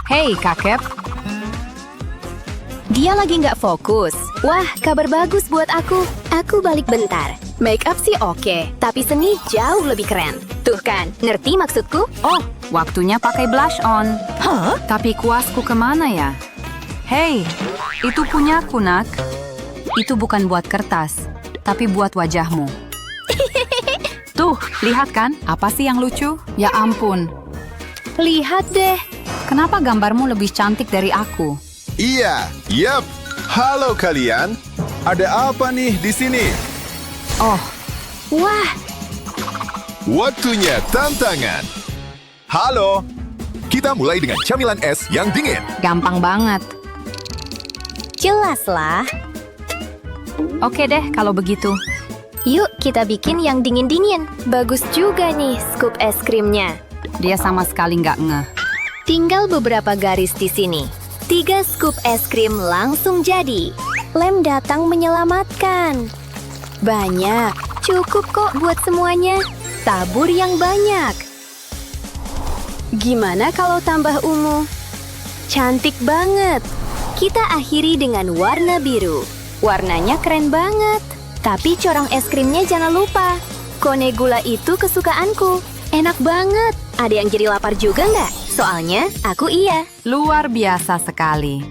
Hei, Kakep. Dia lagi nggak fokus. Wah, kabar bagus buat aku. Aku balik bentar. Make up sih oke, tapi seni jauh lebih keren. Tuh kan, ngerti maksudku? Oh, waktunya pakai blush on. Hah? Tapi kuasku kemana ya? Hei, itu punyaku, nak. Itu bukan buat kertas, tapi buat wajahmu. Tuh, lihat kan? Apa sih yang lucu? Ya ampun. Lihat deh. Kenapa gambarmu lebih cantik dari aku? Iya, yap. Halo kalian. Ada apa nih di sini? Oh, Wah, Waktunya tantangan. Halo. Kita mulai dengan camilan es yang dingin. gampang banget. jelaslah. Oke deh kalau begitu. Yuk, kita bikin yang dingin-dingin. Bagus juga nih scoop es krimnya. Dia sama sekali nggak ngeh. Tinggal beberapa garis di sini. 3 scoop es krim langsung jadi. Lem datang menyelamatkan. Banyak, cukup kok buat semuanya. Tabur yang banyak. Gimana kalau tambah ungu? Cantik banget. Kita akhiri dengan warna biru. Warnanya keren banget. Tapi corong es krimnya jangan lupa. Kone gula itu kesukaanku. Enak banget. Ada yang jadi lapar juga nggak? Soalnya aku iya. Luar biasa sekali.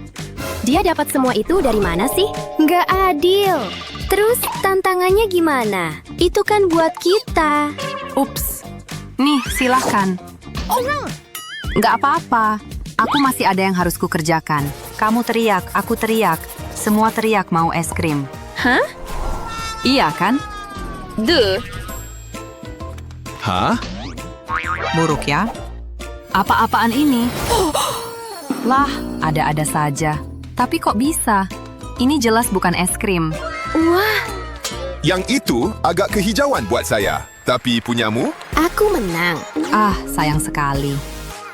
Dia dapat semua itu dari mana sih? Nggak adil. Terus tantangannya gimana? Itu kan buat kita. Ups. Nih, silahkan. Nggak apa-apa. Aku masih ada yang harus kukerjakan. Kamu teriak, aku teriak. Semua teriak mau es krim. Hah? Iya kan? Duh. Hah? Buruk ya? Apa-apaan ini? Lah, ada-ada saja. Tapi kok bisa? Ini jelas bukan es krim. Wah, Yang itu agak kehijauan buat saya. Tapi punyamu? aku menang. Ah, sayang sekali.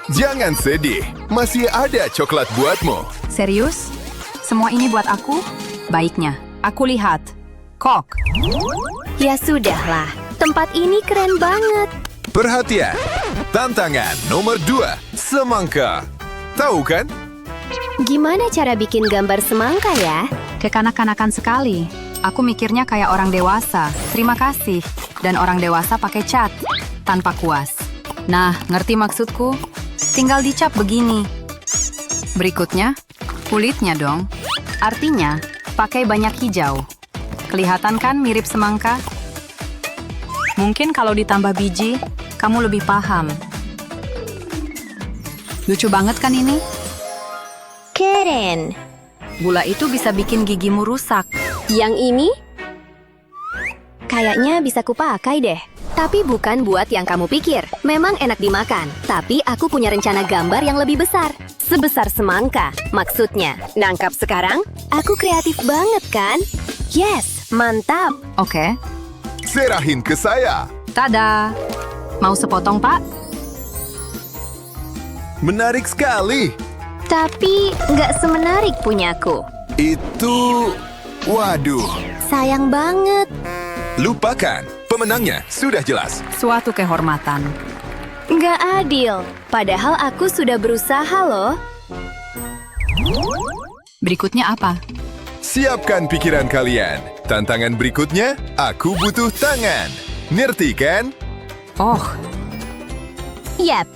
Jangan sedih. Masih ada coklat buatmu. Serius? Semua ini buat aku? Baiknya, aku lihat. Kok. Ya sudahlah. Tempat ini keren banget. Perhatian. Tantangan nomor 2. Semangka. Tahu kan? Gimana cara bikin gambar semangka ya? Kekanak-kanakan sekali. Aku mikirnya kayak orang dewasa. Terima kasih. Dan orang dewasa pakai cat. Tanpa kuas. Nah, ngerti maksudku? Tinggal dicap begini. Berikutnya, kulitnya dong. Artinya, pakai banyak hijau. Kelihatan kan mirip semangka? Mungkin kalau ditambah biji, kamu lebih paham. Lucu banget kan ini? Keren. Gula itu bisa bikin gigimu rusak. Yang ini? Kayaknya bisa kupakai deh. Tapi bukan buat yang kamu pikir. Memang enak dimakan. Tapi aku punya rencana gambar yang lebih besar. Sebesar semangka. Maksudnya, nangkap sekarang? Aku kreatif banget kan? Yes, mantap. Oke. Serahin ke saya. Tada! Mau sepotong, Pak? Menarik sekali. Tapi nggak semenarik punyaku. Itu... Waduh. Sayang banget. Lupakan. Pemenangnya sudah jelas. Suatu kehormatan. Nggak adil. Padahal aku sudah berusaha loh. Berikutnya apa? Siapkan pikiran kalian. Tantangan berikutnya, aku butuh tangan. Ngerti kan? Oh, Yap.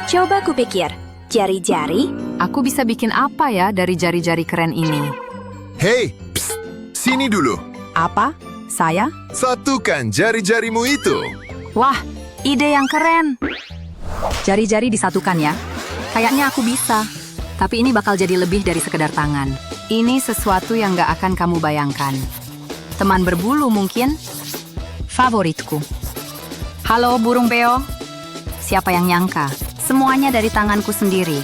Coba kupikir. Jari-jari? aku bisa bikin apa ya dari jari-jari keren ini? Hei, psst, sini dulu. Apa? Saya? Satukan jari-jarimu itu. Wah, ide yang keren. Jari-jari disatukan ya. Kayaknya aku bisa. Tapi ini bakal jadi lebih dari sekedar tangan. Ini sesuatu yang gak akan kamu bayangkan. Teman berbulu mungkin? Favoritku. Halo burung beo. Siapa yang nyangka? Semuanya dari tanganku sendiri.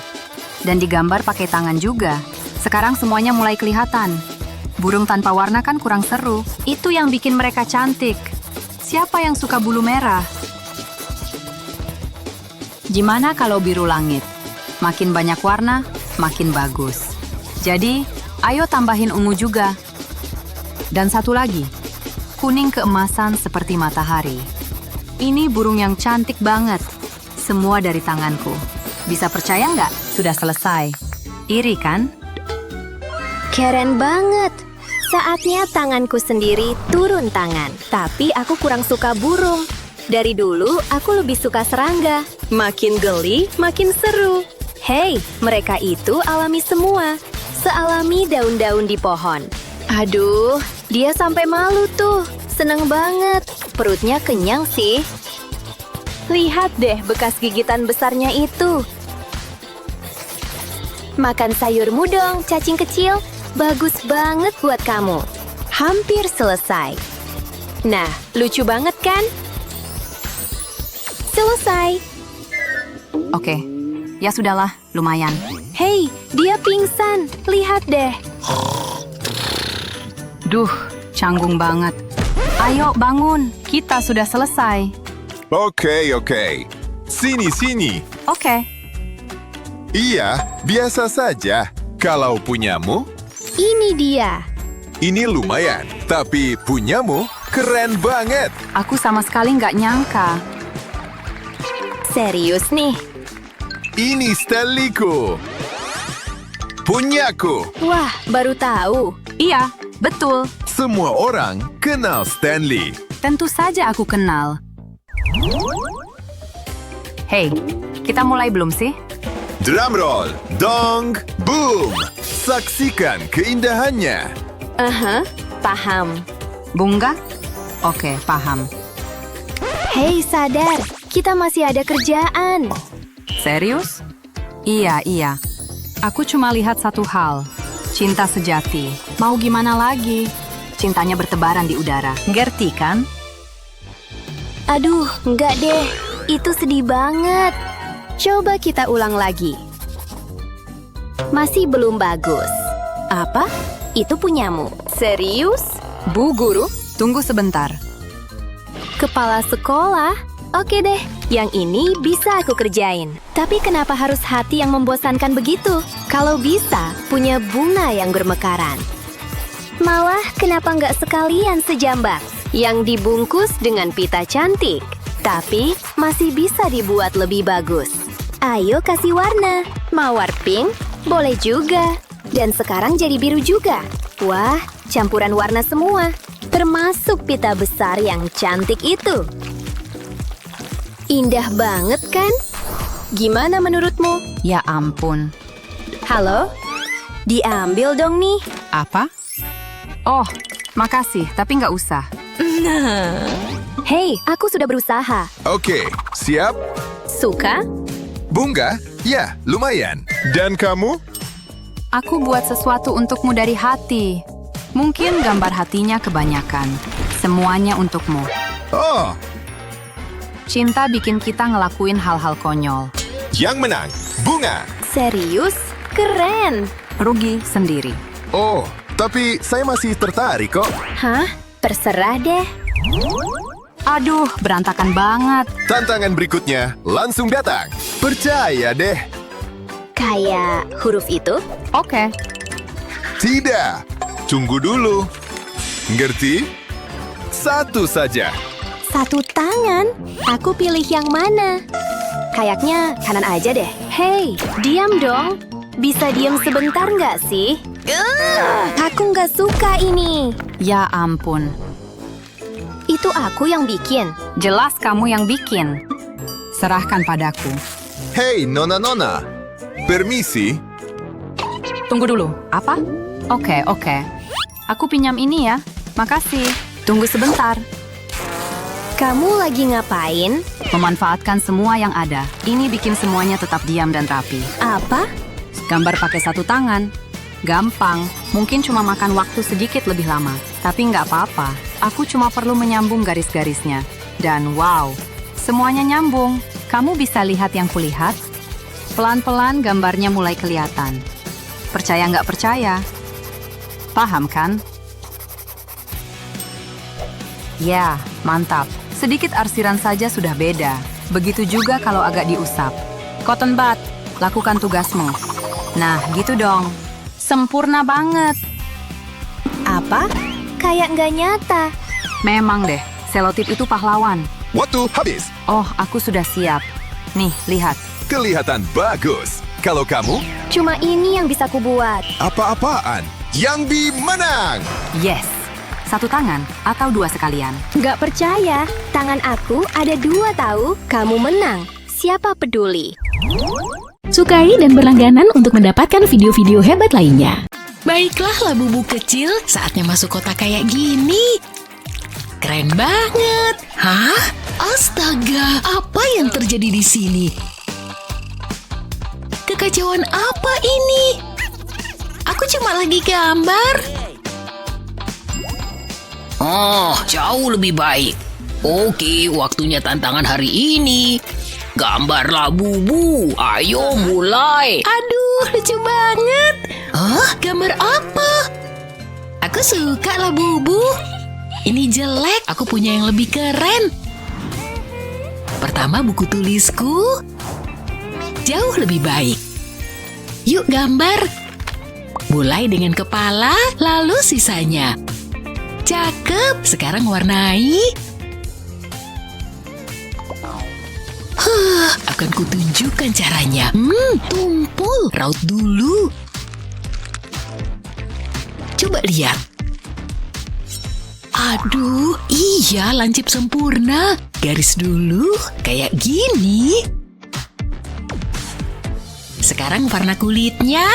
Dan digambar pakai tangan juga. Sekarang semuanya mulai kelihatan. Burung tanpa warna kan kurang seru. Itu yang bikin mereka cantik. Siapa yang suka bulu merah? Gimana kalau biru langit? Makin banyak warna, makin bagus. Jadi, ayo tambahin ungu juga. Dan satu lagi, kuning keemasan seperti matahari. Ini burung yang cantik banget. Semua dari tanganku. Bisa percaya nggak? sudah selesai. Iri kan? Keren banget. Saatnya tanganku sendiri turun tangan. Tapi aku kurang suka burung. Dari dulu, aku lebih suka serangga. Makin geli, makin seru. Hei, mereka itu alami semua. Sealami daun-daun di pohon. Aduh, dia sampai malu tuh. Seneng banget. Perutnya kenyang sih. Lihat deh bekas gigitan besarnya itu. Makan sayurmu dong, cacing kecil. Bagus banget buat kamu. Hampir selesai. Nah, lucu banget kan? Selesai. Oke, ya sudahlah, lumayan. Hei, dia pingsan. Lihat deh. Duh, canggung banget. Ayo bangun, kita sudah selesai. Oke. Sini. Oke, Iya, biasa saja. Kalau punyamu, Ini dia. ini lumayan. Tapi punyamu keren banget. aku sama sekali nggak nyangka. Serius nih. Ini Stanleyku. Punyaku. Wah, baru tahu. Iya, betul. Semua orang kenal Stanley. Tentu saja aku kenal. Hei, kita mulai belum sih? Drumroll, dong, boom. Saksikan keindahannya. Aha, paham. Bunga? Oke, paham. Hei, sadar. Kita masih ada kerjaan. Serius? Iya. Aku cuma lihat satu hal. Cinta sejati. Mau gimana lagi? Cintanya bertebaran di udara. Ngerti kan? Aduh, enggak deh. Itu sedih banget. Coba kita ulang lagi. Masih belum bagus. Apa? Itu punyamu. Serius? Bu Guru, tunggu sebentar. Kepala sekolah? Oke deh, yang ini bisa aku kerjain. Tapi kenapa harus hati yang membosankan begitu? Kalau bisa, punya bunga yang bermekaran. Malah, kenapa nggak sekalian sejambak? Yang dibungkus dengan pita cantik. Tapi, masih bisa dibuat lebih bagus. Ayo kasih warna. Mawar pink? Boleh juga. Dan sekarang jadi biru juga. Wah, campuran warna semua. Termasuk pita besar yang cantik itu. Indah banget kan? Gimana menurutmu? Ya ampun. Halo? Diambil dong nih. Apa? Oh, makasih, tapi nggak usah. Hei, aku sudah berusaha. Oke, siap? Suka? Bunga? Ya, lumayan. Dan kamu? Aku buat sesuatu untukmu dari hati. Mungkin gambar hatinya kebanyakan. Semuanya untukmu. Oh, Cinta bikin kita ngelakuin hal-hal konyol. yang menang, Bunga. Serius? Keren. Rugi sendiri. Oh, tapi saya masih tertarik kok. Hah? Terserah deh. Aduh, berantakan banget. Tantangan berikutnya langsung datang. Percaya deh. Kayak huruf itu? Oke, Tidak. Tunggu dulu. Ngerti? Satu saja. Satu tangan? Aku pilih yang mana? Kayaknya kanan aja deh. Hei, diam dong. Bisa diam sebentar nggak sih? Aku nggak suka ini. ya ampun. Itu aku yang bikin. Jelas kamu yang bikin. Serahkan padaku. Hei, nona-nona. Permisi. Tunggu dulu. Apa? Oke. Aku pinjam ini ya. Makasih. Tunggu sebentar. Kamu lagi ngapain? Memanfaatkan semua yang ada. Ini bikin semuanya tetap diam dan rapi. Apa? Gambar pakai satu tangan. Gampang. Mungkin cuma makan waktu sedikit lebih lama. Tapi nggak apa-apa. Aku cuma perlu menyambung garis-garisnya. Dan wow, semuanya nyambung. Kamu bisa lihat yang kulihat? Pelan-pelan gambarnya mulai kelihatan. Percaya nggak percaya? Paham kan? Ya, mantap. Sedikit arsiran saja sudah beda. Begitu juga kalau agak diusap. Cotton bud, lakukan tugasmu. Nah, gitu dong. Sempurna banget. Apa? Kayak nggak nyata. Memang deh, selotip itu pahlawan. Waktu habis. Oh, aku sudah siap. Nih, lihat. Kelihatan bagus. Kalau kamu, Cuma ini yang bisa kubuat. apa-apaan? Yangbi menang! Yes, satu tangan atau dua sekalian. Nggak percaya, tangan aku ada 2 tahu. Kamu menang. Siapa peduli? Sukai dan berlangganan untuk mendapatkan video-video hebat lainnya. Baiklah Labubu kecil, saatnya masuk kota kayak gini. Keren banget. Hah? Astaga, apa yang terjadi di sini? Kekacauan apa ini? Aku cuma lagi gambar. Oh, jauh lebih baik. Oke, waktunya tantangan hari ini. Gambar Labubu, ayo mulai. Aduh, lucu banget. Hah? Gambar apa? Aku suka Labubu. Ini jelek, aku punya yang lebih keren. Pertama buku tulisku. Jauh lebih baik. Yuk gambar. Mulai dengan kepala, lalu sisanya. Cakep, sekarang warnai. Akan kutunjukkan caranya. Tumpul. Raut dulu. Coba lihat. Aduh, iya lancip sempurna. Garis dulu, kayak gini. Sekarang warna kulitnya.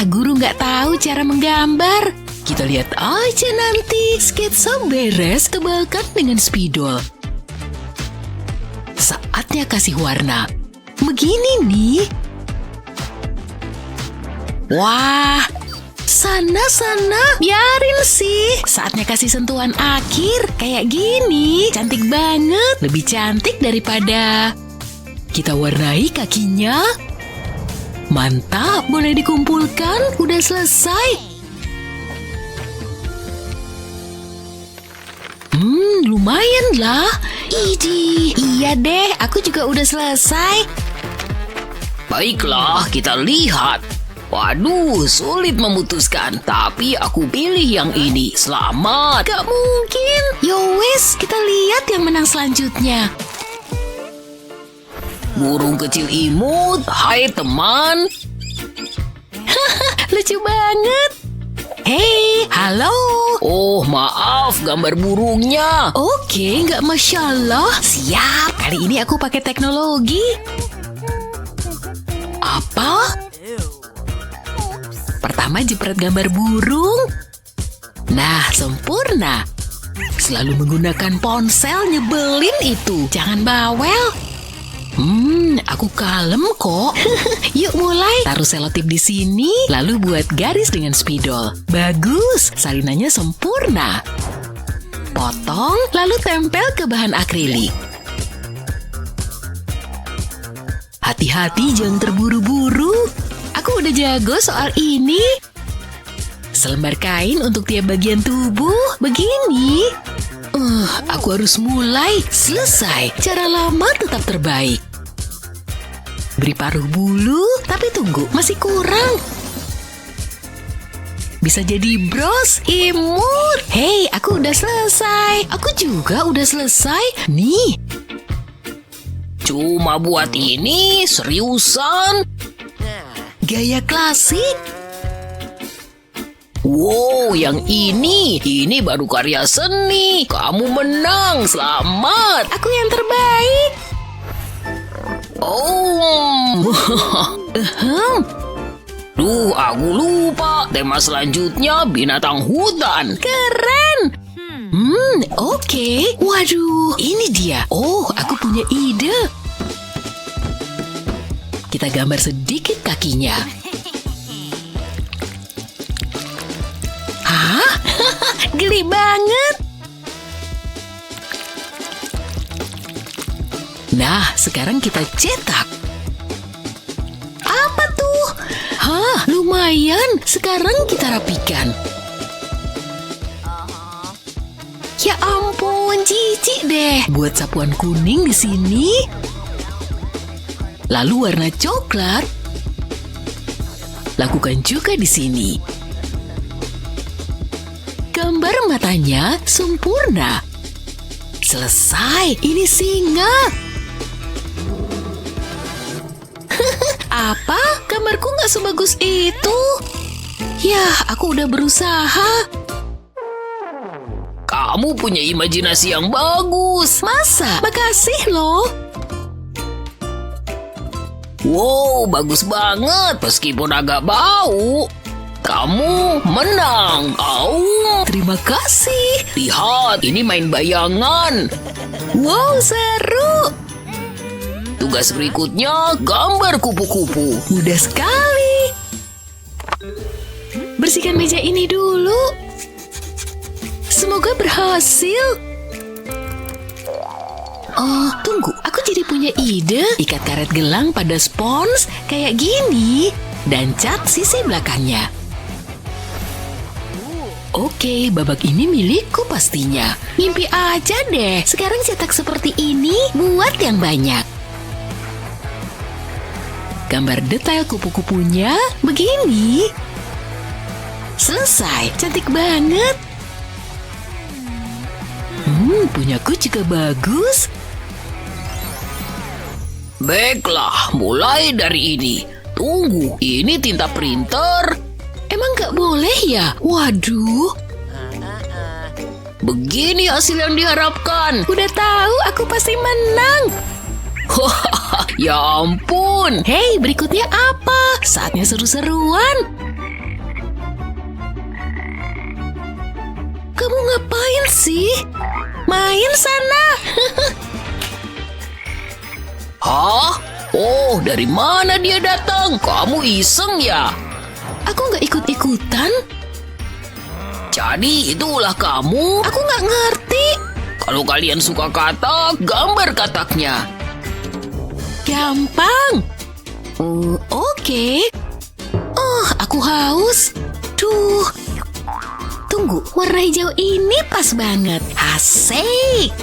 Guru nggak tahu cara menggambar. Kita lihat aja nanti. Sketsa beres, tebalkan dengan spidol. Saatnya kasih warna. Begini nih. Wah, sana, biarin sih. Saatnya kasih sentuhan akhir. Kayak gini, cantik banget. Lebih cantik daripada... Kita warnai kakinya. Mantap, boleh dikumpulkan. Udah selesai. Lumayan lah. Idi, iya deh, aku juga udah selesai. Baiklah, kita lihat. Waduh, sulit memutuskan. Tapi aku pilih yang ini. Selamat. Gak mungkin. Yowes, kita lihat yang menang selanjutnya. Burung kecil imut, hai teman. Lucu banget. Hei, halo. Oh, maaf, gambar burungnya. Oke, nggak Masya Allah. Siap, kali ini aku pakai teknologi. Apa? Pertama jepret gambar burung. Nah, sempurna. Selalu menggunakan ponsel, nyebelin itu. Jangan bawel. Aku kalem kok. Yuk mulai. Taruh selotip di sini, lalu buat garis dengan spidol. Bagus, salinannya sempurna. Potong, lalu tempel ke bahan akrilik. Hati-hati, jangan terburu-buru. Aku udah jago soal ini. Selembar kain untuk tiap bagian tubuh. Begini. Aku harus mulai. Selesai. Cara lama tetap terbaik. Beri paruh bulu, tapi tunggu, masih kurang. Bisa jadi bros imut. Hei, aku udah selesai. Aku juga udah selesai. Nih. Cuma buat ini, seriusan? Gaya klasik. Wow, yang ini baru karya seni. Kamu menang, selamat. Aku yang terbaik. Oh, Duh, aku lupa. Tema selanjutnya binatang hutan. Keren. Oke. Waduh, ini dia. Oh, aku punya ide. Kita gambar sedikit kakinya. Hah? Geli banget. Nah, sekarang kita cetak. Apa tuh? Hah, lumayan. Sekarang kita rapikan. Ya ampun, jijik deh. Buat sapuan kuning di sini. Lalu warna coklat. Lakukan juga di sini. Gambar matanya sempurna. Selesai, ini singa. Apa? Gambarku nggak sebagus itu. Yah, aku udah berusaha. Kamu punya imajinasi yang bagus. Masa? Makasih loh. Wow, bagus banget. Meskipun agak bau. Kamu menang. Au. Terima kasih. Lihat, ini main bayangan. Wow, seru. Tugas berikutnya, gambar kupu-kupu. Mudah sekali. Bersihkan meja ini dulu. Semoga berhasil. Oh, tunggu. Aku jadi punya ide. Ikat karet gelang pada spons kayak gini. Dan cat sisi belakangnya. Oke, babak ini milikku pastinya. Mimpi aja deh. Sekarang cetak seperti ini, buat yang banyak. Gambar detail kupu-kupunya begini. Selesai, cantik banget. Punyaku juga bagus. Baiklah, mulai dari ini. Tunggu, ini tinta printer. Emang nggak boleh ya? Waduh. Begini hasil yang diharapkan. Udah tahu aku pasti menang. Ya ampun. Hei, berikutnya apa? Saatnya seru-seruan. Kamu ngapain sih? Main sana. Hah? Oh, dari mana dia datang? Kamu iseng ya? Aku nggak ikut-ikutan. Jadi itu ulah kamu? Aku nggak ngerti. Kalau kalian suka katak, gambar kataknya. Gampang. Oke. Oh, aku haus. Duh. Tunggu, warna hijau ini pas banget. Asik.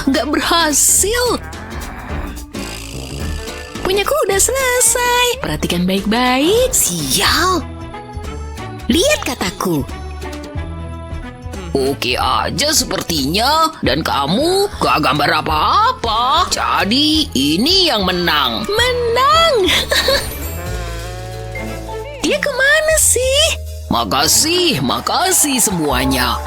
Nggak berhasil. Punyaku udah selesai. Perhatikan baik-baik. Sial. Lihat kataku. Oke aja sepertinya. Dan kamu gak gambar apa-apa. Jadi ini yang menang. Menang. Dia kemana sih? Makasih semuanya.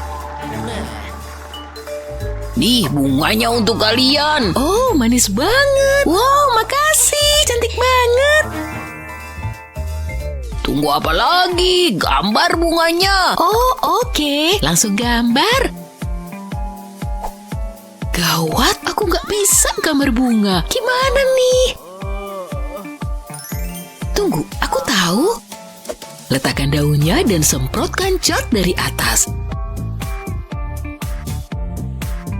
Nih bunganya untuk kalian. Oh, manis banget. Wow, makasih. Cantik banget. Tunggu apa lagi? Gambar bunganya. Oh, oke. Langsung gambar. Gawat, aku nggak bisa gambar bunga. Gimana nih? Tunggu, aku tahu. Letakkan daunnya dan semprotkan cat dari atas.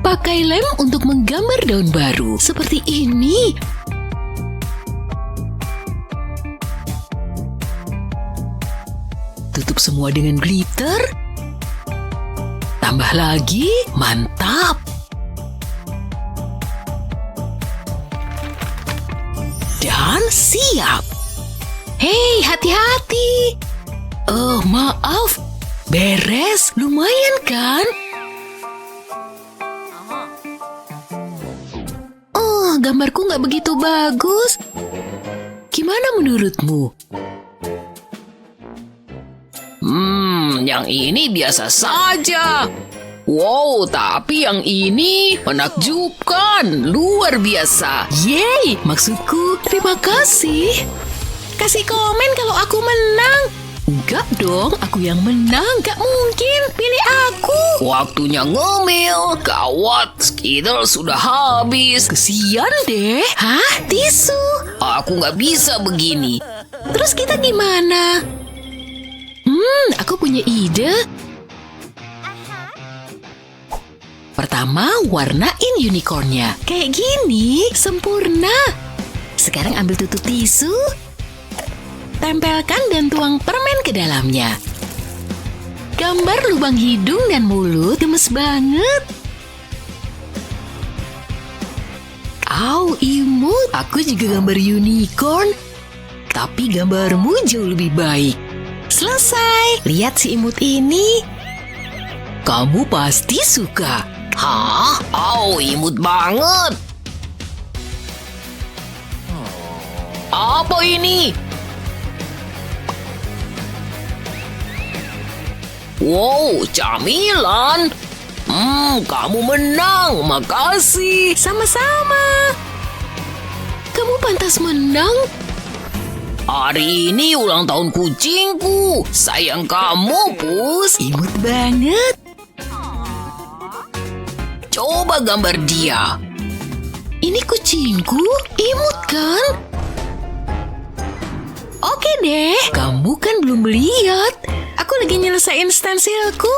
Pakai lem untuk menggambar daun baru. Seperti ini. Tutup semua dengan glitter. Tambah lagi. Mantap. Dan siap. Hei, hati-hati. Oh, maaf. Beres. Lumayan kan? Gambarku nggak begitu bagus. Gimana menurutmu? Yang ini biasa saja. Wow, tapi yang ini menakjubkan. Luar biasa. Yeay, maksudku terima kasih. Kasih komen kalau aku menang. Enggak dong, aku yang menang. Gak mungkin, pilih aku. Waktunya ngemil. Gawat, Skittle sudah habis. Kesian deh. Hah? Tisu? Aku nggak bisa begini. Terus kita gimana? Aku punya ide. Pertama, warnain unicornnya. Kayak gini, sempurna. Sekarang ambil tutup tisu. Tempelkan dan tuang permen ke dalamnya. Gambar lubang hidung dan mulut, gemes banget. Au, imut. Aku juga gambar unicorn. Tapi gambarmu jauh lebih baik. Selesai. Lihat si imut ini. Kamu pasti suka. Hah? Au, imut banget. Apa ini? Wow, camilan. Kamu menang. Makasih. Sama-sama. Kamu pantas menang. Hari ini ulang tahun kucingku. Sayang kamu, Pus. Imut banget. Coba gambar dia. Ini kucingku, imut kan? Oke deh, kamu kan belum lihat. Aku lagi nyelesain stensilku.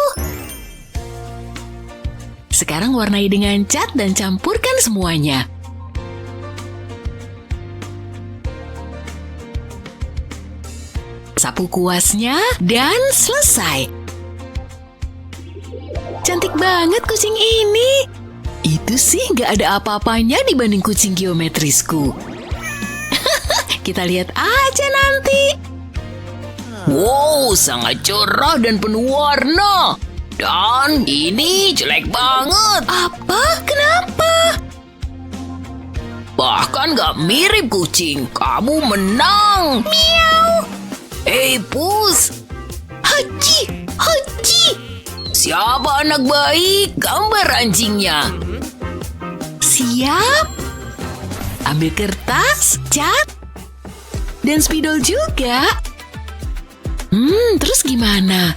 Sekarang warnai dengan cat dan campurkan semuanya. Sapu kuasnya dan selesai. Cantik banget kucing ini. Itu sih nggak ada apa-apanya dibanding kucing geometrisku. Kita lihat aja nanti. Wow, sangat cerah dan penuh warna. Dan ini jelek banget. Apa? Kenapa? Bahkan gak mirip kucing. Kamu menang. Miau. Hei, Pus. Haji, haji. Siapa anak baik? Gambar anjingnya. Siap. Ambil kertas, cat, dan spidol juga. Terus gimana?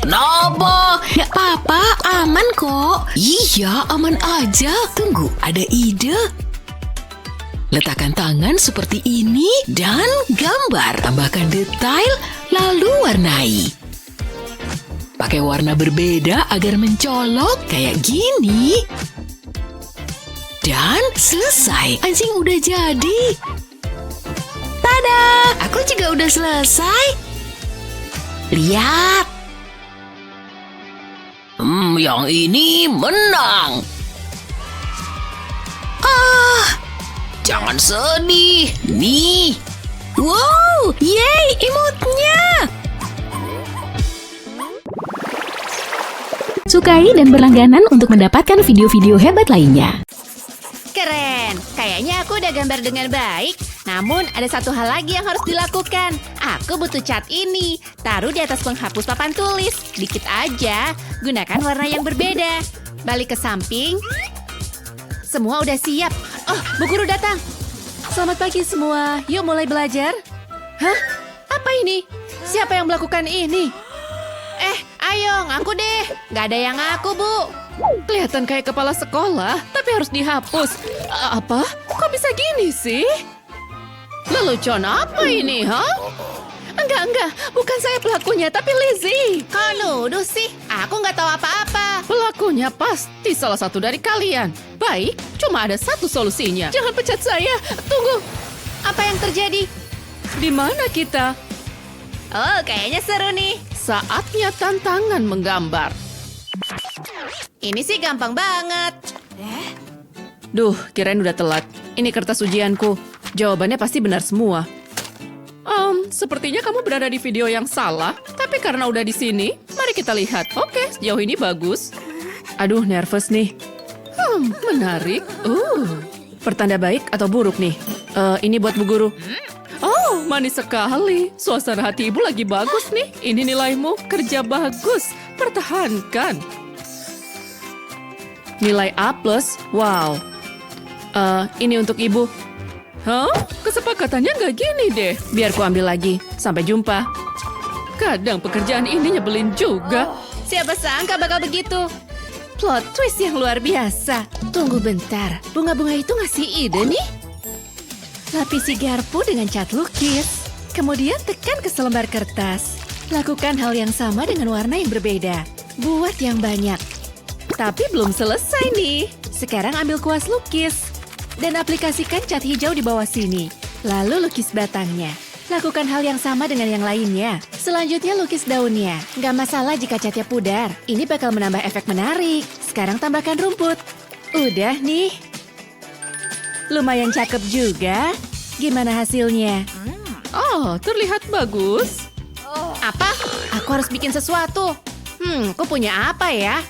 Kenapa? Gak apa-apa, aman kok. Iya, aman aja. Tunggu, ada ide. Letakkan tangan seperti ini dan gambar. Tambahkan detail, lalu warnai. Pakai warna berbeda agar mencolok kayak gini. Dan selesai. Anjing udah jadi. Tada! Aku juga udah selesai. Lihat. Yang ini menang. Jangan sedih. Nih. Wow, yeay, imutnya. Sukai dan berlangganan untuk mendapatkan video-video hebat lainnya. Keren, kayaknya aku udah gambar dengan baik. Namun ada satu hal lagi yang harus dilakukan. Aku butuh cat ini. Taruh di atas penghapus papan tulis. Dikit aja, gunakan warna yang berbeda. Balik ke samping. Semua udah siap. Oh, Bu Guru datang. Selamat pagi semua. Yuk mulai belajar. Hah? Apa ini? Siapa yang melakukan ini? Ayo, ngaku deh. Gak ada yang ngaku, Bu. Kelihatan kayak kepala sekolah, tapi harus dihapus. Apa? Kok bisa gini sih? Lelucon apa ini, ha? Enggak. Bukan saya pelakunya, tapi Lizzie. Kok nuduh sih? Aku nggak tahu apa-apa. Pelakunya pasti salah satu dari kalian. Baik, cuma ada satu solusinya. Jangan pecat saya. Tunggu. Apa yang terjadi? Di mana kita? Oh, kayaknya seru nih. Saatnya tantangan menggambar. Ini sih gampang banget. Duh, kirain udah telat. Ini kertas ujianku. Jawabannya pasti benar semua. Sepertinya kamu berada di video yang salah. Tapi karena udah di sini, mari kita lihat. Oke, sejauh ini bagus. Aduh, nervous nih. Menarik. Pertanda baik atau buruk nih? Ini buat Bu Guru. Oh, manis sekali. Suasana hati ibu lagi bagus nih. Ini nilaimu, kerja bagus. Pertahankan. Nilai A+, wow. Ini untuk ibu. Hah? Kesepakatannya nggak gini deh. Biar ku ambil lagi. Sampai jumpa. Kadang pekerjaan ini nyebelin juga. Siapa sangka bakal begitu? Plot twist yang luar biasa. Tunggu bentar. Bunga-bunga itu ngasih ide nih. Lapisi garpu dengan cat lukis. Kemudian tekan ke selembar kertas. Lakukan hal yang sama dengan warna yang berbeda. Buat yang banyak. Tapi belum selesai nih. Sekarang ambil kuas lukis. Dan aplikasikan cat hijau di bawah sini. Lalu lukis batangnya. Lakukan hal yang sama dengan yang lainnya. Selanjutnya lukis daunnya. Nggak masalah jika catnya pudar. Ini bakal menambah efek menarik. Sekarang tambahkan rumput. Udah nih. Lumayan cakep juga. Gimana hasilnya? Oh, terlihat bagus. Apa? Aku harus bikin sesuatu. Aku punya apa ya?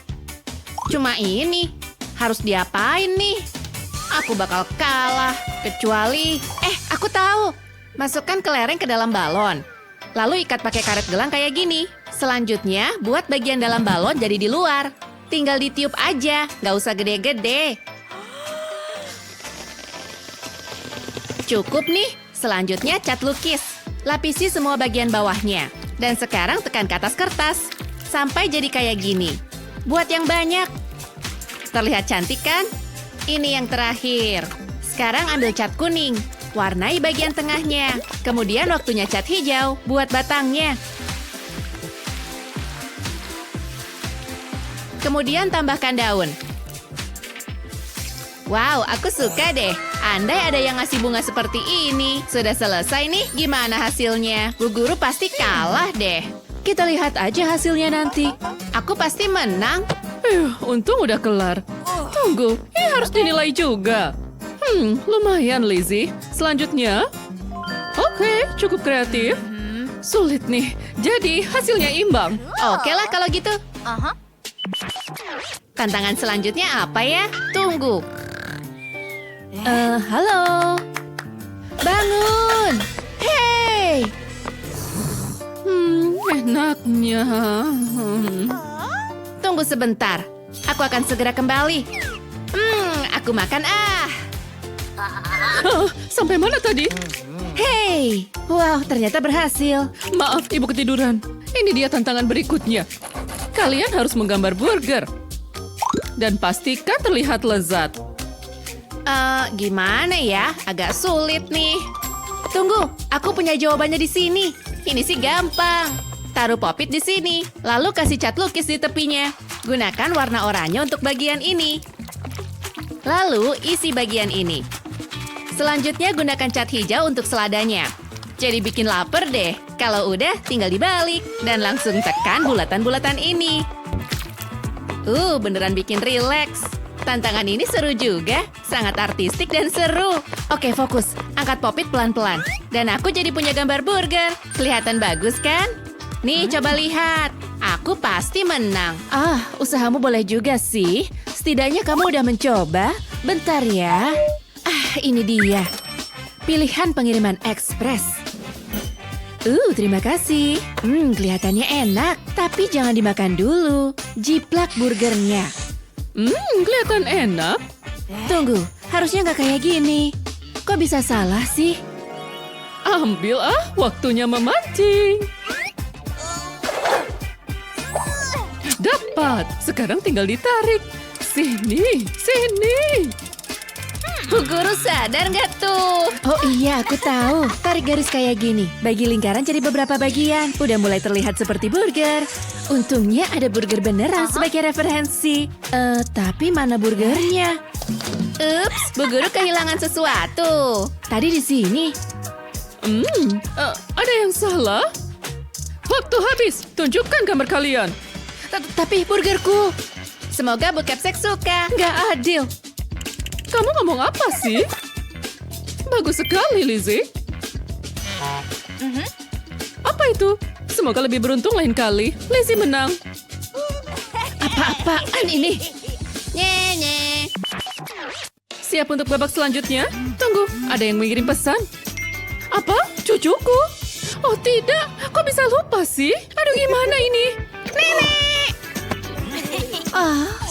Cuma ini. Harus diapain nih? Aku bakal kalah, kecuali... aku tahu. Masukkan kelereng ke dalam balon. Lalu ikat pakai karet gelang kayak gini. Selanjutnya, buat bagian dalam balon jadi di luar. Tinggal ditiup aja, nggak usah gede-gede. Cukup nih. Selanjutnya cat lukis. Lapisi semua bagian bawahnya. Dan sekarang tekan ke atas kertas. Sampai jadi kayak gini. Buat yang banyak. Terlihat cantik kan? Ini yang terakhir. Sekarang ambil cat kuning. Warnai bagian tengahnya. Kemudian waktunya cat hijau buat batangnya. Kemudian tambahkan daun. Wow, aku suka deh. Andai ada yang ngasih bunga seperti ini. Sudah selesai nih, gimana hasilnya? Bu guru pasti kalah deh. Kita lihat aja hasilnya nanti. Aku pasti menang. Untung udah kelar. Tunggu, ini harus dinilai juga. Lumayan, Lizzie. Selanjutnya. Oke, cukup kreatif. Sulit nih, jadi hasilnya imbang. Oke lah kalau gitu. Tantangan selanjutnya apa ya? Tunggu. Halo. Bangun. Hey. Enaknya. Tunggu sebentar. Aku akan segera kembali. Aku makan Sampai mana tadi? Hey. Wow, ternyata berhasil. Maaf, ibu ketiduran. Ini dia tantangan berikutnya. Kalian harus menggambar burger. Dan pastikan terlihat lezat. Gimana ya? Agak sulit nih. Tunggu, aku punya jawabannya di sini. Ini sih gampang. Taruh popit di sini, lalu kasih cat lukis di tepinya. Gunakan warna oranye untuk bagian ini. Lalu isi bagian ini. Selanjutnya gunakan cat hijau untuk seladanya. Jadi bikin lapar deh. Kalau udah, tinggal dibalik. Dan langsung tekan bulatan-bulatan ini. Beneran bikin rileks. Tantangan ini seru juga. Sangat artistik dan seru. Oke, fokus. Angkat popit pelan-pelan. Dan aku jadi punya gambar burger. Kelihatan bagus kan? Nih, coba lihat. Aku pasti menang. Usahamu boleh juga sih. Setidaknya kamu udah mencoba. Bentar ya. Ini dia. Pilihan pengiriman ekspres. Terima kasih. Kelihatannya enak. Tapi jangan dimakan dulu. Jiplak burgernya. Kelihatan enak. Tunggu, harusnya nggak kayak gini. Kok bisa salah sih? Ambil waktunya memancing. Dapat. Sekarang tinggal ditarik. Sini, sini. Bu guru sadar nggak tuh? Oh iya, aku tahu. Tarik garis kayak gini. Bagi lingkaran jadi beberapa bagian. Udah mulai terlihat seperti burger. Untungnya ada burger beneran sebagai referensi. Tapi mana burgernya? Ups, Bu guru kehilangan sesuatu. Tadi di sini. Ada yang salah? Waktu habis. Tunjukkan gambar kalian. Tapi burgerku. Semoga Bu Capsek suka. Nggak adil. Kamu ngomong apa sih? Bagus sekali, Lizzie. Apa itu? Semoga lebih beruntung lain kali. Lizzie menang. Apa-apaan ini? Nye. Siap untuk babak selanjutnya? Tunggu, ada yang mengirim pesan. Apa? Cucuku? Oh tidak, kok bisa lupa sih? Aduh gimana ini? Nenek!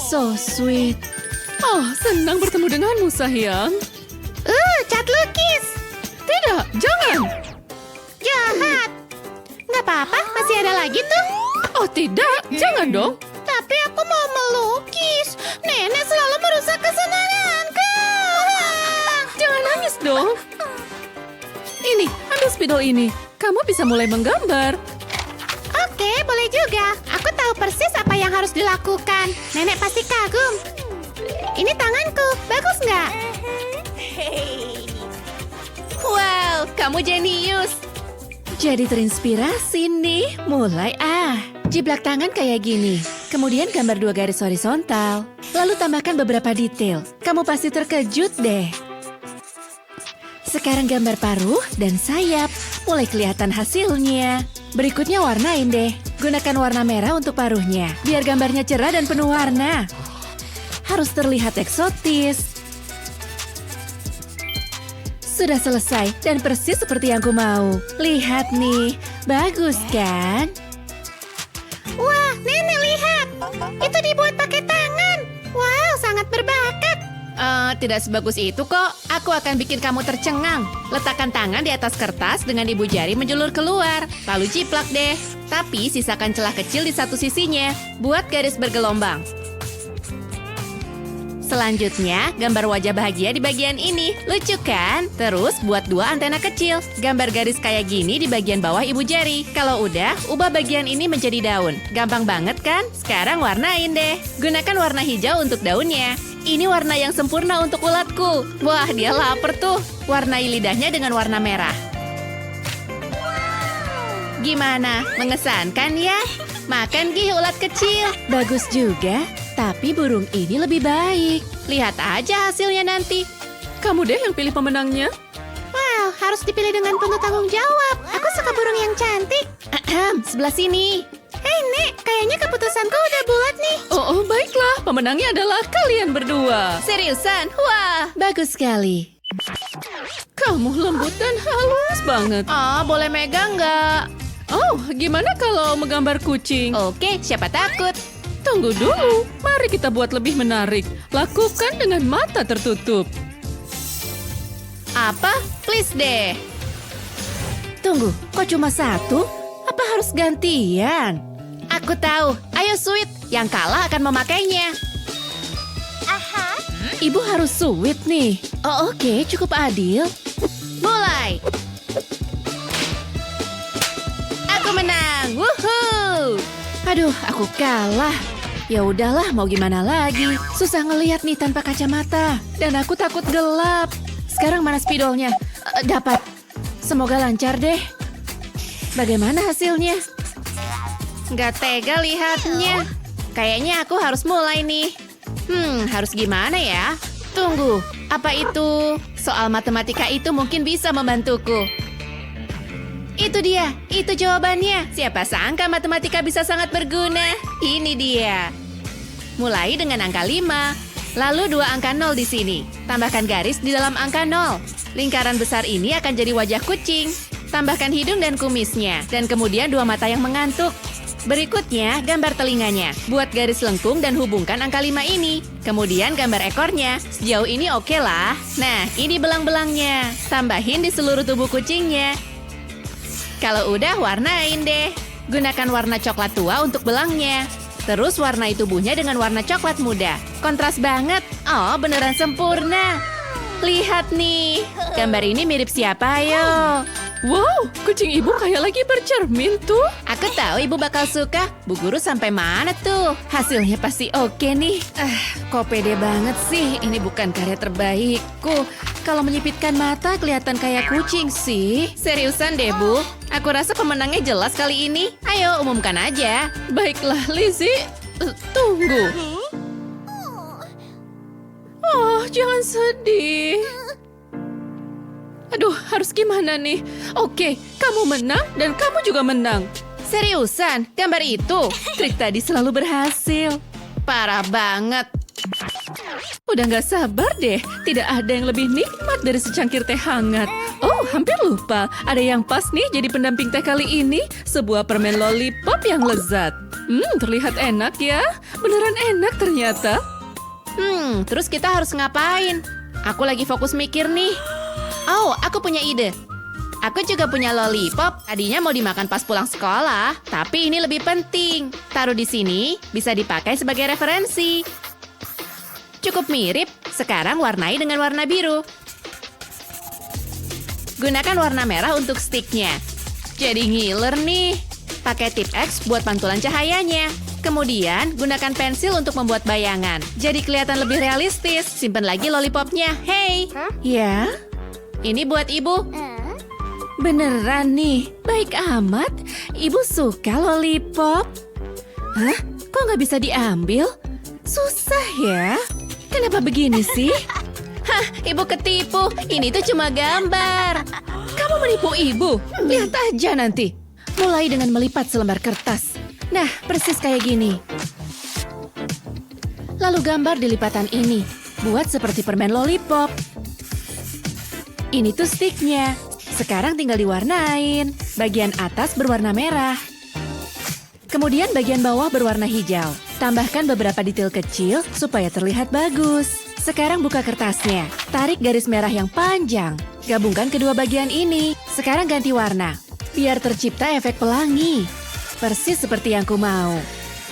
So sweet. Senang bertemu denganmu, sayang. Cat lukis. Tidak, jangan. Jahat. Nggak apa-apa, masih ada lagi tuh. Oh tidak, jangan dong. Tapi aku mau melukis. Nenek selalu merusak kesenanganku. Jangan nangis dong. Ini, ambil spidol ini. Kamu bisa mulai menggambar. Oke, boleh juga. Aku tahu persis apa yang harus dilakukan. Nenek pasti kagum. Ini tanganku, bagus nggak? Wow, kamu jenius. Jadi terinspirasi nih. Mulai jiplak tangan kayak gini. Kemudian gambar 2 garis horizontal. Lalu tambahkan beberapa detail. Kamu pasti terkejut deh. Sekarang gambar paruh dan sayap. Mulai kelihatan hasilnya. Berikutnya warnain deh. Gunakan warna merah untuk paruhnya. Biar gambarnya cerah dan penuh warna. Harus terlihat eksotis. Sudah selesai dan persis seperti yang ku mau. Lihat nih, bagus kan? Wah, Nenek lihat. Itu dibuat pakai tangan. Wow, sangat berbakat. Tidak sebagus itu kok. Aku akan bikin kamu tercengang. Letakkan tangan di atas kertas dengan ibu jari menjulur keluar. Lalu jiplak deh. Tapi sisakan celah kecil di satu sisinya. Buat garis bergelombang. Selanjutnya, gambar wajah bahagia di bagian ini. Lucu kan? Terus buat 2 antena kecil. Gambar garis kayak gini di bagian bawah ibu jari. Kalau udah, ubah bagian ini menjadi daun. Gampang banget kan? Sekarang warnain deh. Gunakan warna hijau untuk daunnya. Ini warna yang sempurna untuk ulatku. Wah, dia lapar tuh. Warnai lidahnya dengan warna merah. Gimana? Mengesankan ya? Makan gih ulat kecil. Bagus juga. Tapi burung ini lebih baik. Lihat aja hasilnya nanti. Kamu deh yang pilih pemenangnya. Wow, harus dipilih dengan penuh tanggung jawab. Aku suka burung yang cantik. Sebelah sini. Hei, Nek, kayaknya keputusanku udah bulat nih. Oh, baiklah. Pemenangnya adalah kalian berdua. Seriusan? Wah, bagus sekali. Kamu lembut dan halus banget. Boleh megang nggak? Oh, gimana kalau menggambar kucing? Oke, siapa takut? Tunggu dulu. Mari kita buat lebih menarik. Lakukan dengan mata tertutup. Apa? Please deh. Tunggu, kok cuma satu? Apa harus gantian? Aku tahu. Ayo, Sweet. Yang kalah akan memakainya. Aha. Ibu harus Sweet nih. Oh, oke, cukup adil. Mulai. Aku menang. Woohoo! Aduh, aku kalah. Ya udahlah, mau gimana lagi? Susah ngelihat nih tanpa kacamata. Dan aku takut gelap. Sekarang mana spidolnya? Dapat. Semoga lancar deh. Bagaimana hasilnya? Nggak tega lihatnya. Kayaknya aku harus mulai nih. Harus gimana ya? Tunggu, apa itu? Soal matematika itu mungkin bisa membantuku. Itu dia, itu jawabannya. Siapa sangka matematika bisa sangat berguna. Ini dia. Mulai dengan angka 5, lalu 2 angka 0 di sini. Tambahkan garis di dalam angka 0. Lingkaran besar ini akan jadi wajah kucing. Tambahkan hidung dan kumisnya, dan kemudian 2 mata yang mengantuk. Berikutnya, gambar telinganya. Buat garis lengkung dan hubungkan angka 5 ini. Kemudian gambar ekornya. Sejauh ini oke lah. Nah, ini belang-belangnya. Tambahin di seluruh tubuh kucingnya. Kalau udah, warnain deh. Gunakan warna coklat tua untuk belangnya. Terus warnai tubuhnya dengan warna coklat muda. Kontras banget. Oh, beneran sempurna. Lihat nih. Gambar ini mirip siapa, ayo? Wow, kucing ibu kayak lagi bercermin tuh. Aku tahu ibu bakal suka. Bu Guru sampai mana tuh? Hasilnya pasti oke nih. Kok pede banget sih? Ini bukan karya terbaikku. Kalau menyipitkan mata kelihatan kayak kucing sih. Seriusan deh, Bu. Aku rasa pemenangnya jelas kali ini. Ayo, umumkan aja. Baiklah, Lizzie. Tunggu. Oh, jangan sedih. Aduh, harus gimana nih? Oke, kamu menang dan kamu juga menang. Seriusan, gambar itu? Trik tadi selalu berhasil. Parah banget. Udah nggak sabar deh. Tidak ada yang lebih nikmat dari secangkir teh hangat. Oh, hampir lupa. Ada yang pas nih jadi pendamping teh kali ini. Sebuah permen lollipop yang lezat. Terlihat enak ya. Beneran enak ternyata. Terus kita harus ngapain? Aku lagi fokus mikir nih. Oh, aku punya ide. Aku juga punya lollipop. Tadinya mau dimakan pas pulang sekolah, tapi ini lebih penting. Taruh di sini, bisa dipakai sebagai referensi. Cukup mirip. Sekarang warnai dengan warna biru. Gunakan warna merah untuk sticknya. Jadi ngiler nih. Pakai tip X buat pantulan cahayanya. Kemudian, gunakan pensil untuk membuat bayangan. Jadi kelihatan lebih realistis. Simpan lagi lollipopnya. Hey! Ya? Ini buat ibu. Beneran nih, baik amat. Ibu suka lollipop. Hah? Kok nggak bisa diambil? Susah ya? Kenapa begini sih? Hah, ibu ketipu. Ini tuh cuma gambar. Kamu menipu ibu? Lihat aja nanti. Mulai dengan melipat selembar kertas. Nah, persis kayak gini. Lalu gambar di lipatan ini. Buat seperti permen lollipop. Ini tuh sticknya. Sekarang tinggal diwarnain. Bagian atas berwarna merah. Kemudian bagian bawah berwarna hijau. Tambahkan beberapa detail kecil supaya terlihat bagus. Sekarang buka kertasnya. Tarik garis merah yang panjang. Gabungkan kedua bagian ini. Sekarang ganti warna. Biar tercipta efek pelangi. Persis seperti yang ku mau.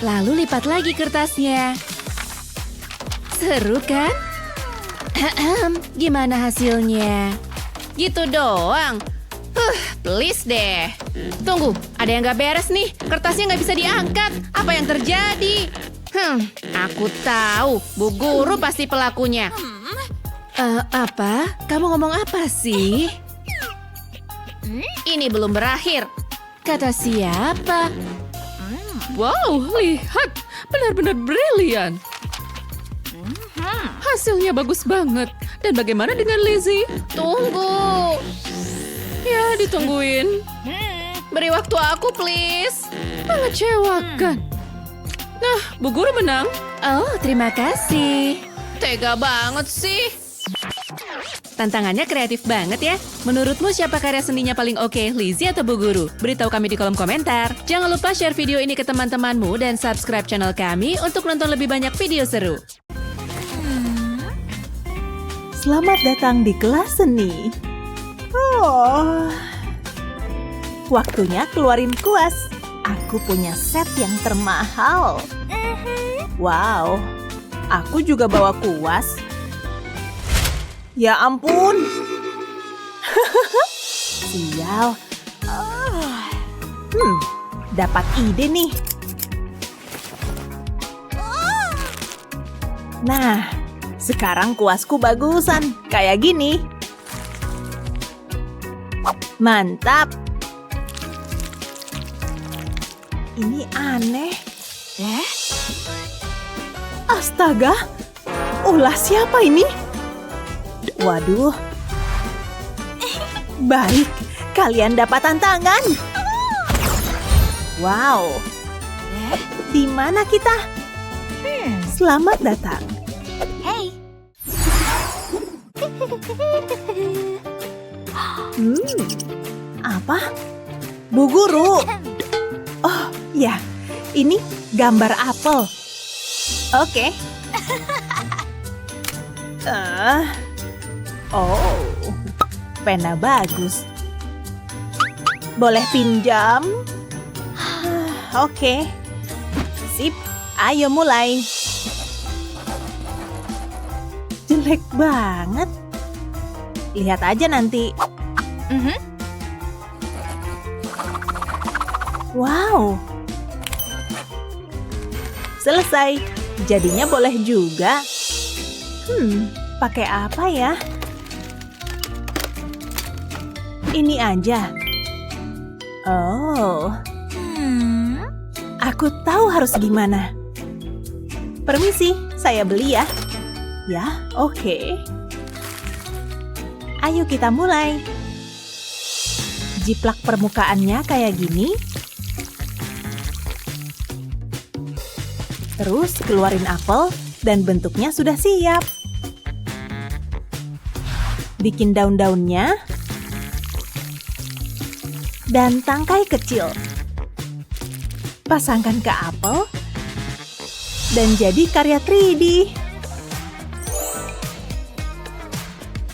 Lalu lipat lagi kertasnya. Seru kan? Gimana hasilnya? Gitu doang. Please deh. Tunggu, ada yang gak beres nih. Kertasnya gak bisa diangkat. Apa yang terjadi? Aku tahu. Bu Guru pasti pelakunya. Apa? Kamu ngomong apa sih? Ini belum berakhir. Kata siapa? Wow, lihat. Benar-benar brilian. Hasilnya bagus banget. Dan bagaimana dengan Lizzie? Tunggu. Ya, ditungguin. Beri waktu aku, please. Mengecewakan. Nah, Bu Guru menang. Oh, terima kasih. Tega banget sih. Tantangannya kreatif banget ya. Menurutmu siapa karya seninya paling oke, Lizzie atau Bu Guru? Beritahu kami di kolom komentar. Jangan lupa share video ini ke teman-temanmu dan subscribe channel kami untuk nonton lebih banyak video seru. Selamat datang di kelas seni. Waktunya keluarin kuas. Aku punya set yang termahal. Wow, aku juga bawa kuas. Ya ampun. Sial. Dapat ide nih. Nah, sekarang kuasku bagusan, kayak gini. Mantap. Ini aneh. Astaga. Ulah siapa ini? Waduh. Baik, kalian dapat tantangan. Wow. Di mana kita? Selamat datang. Apa? Bu Guru. Oh, ya. Ini gambar apel. Oke. Pena bagus. Boleh pinjam? Oke. Sip, ayo mulai. Jelek banget. Lihat aja nanti. Wow. Selesai. Jadinya boleh juga. Pakai apa ya? Ini aja. Oh. Aku tahu harus gimana. Permisi, saya beli ya. Ya, oke. Ayo kita mulai. Jiplak permukaannya kayak gini. Terus keluarin apel dan bentuknya sudah siap. Bikin daun-daunnya. Dan tangkai kecil. Pasangkan ke apel. Dan jadi karya 3D.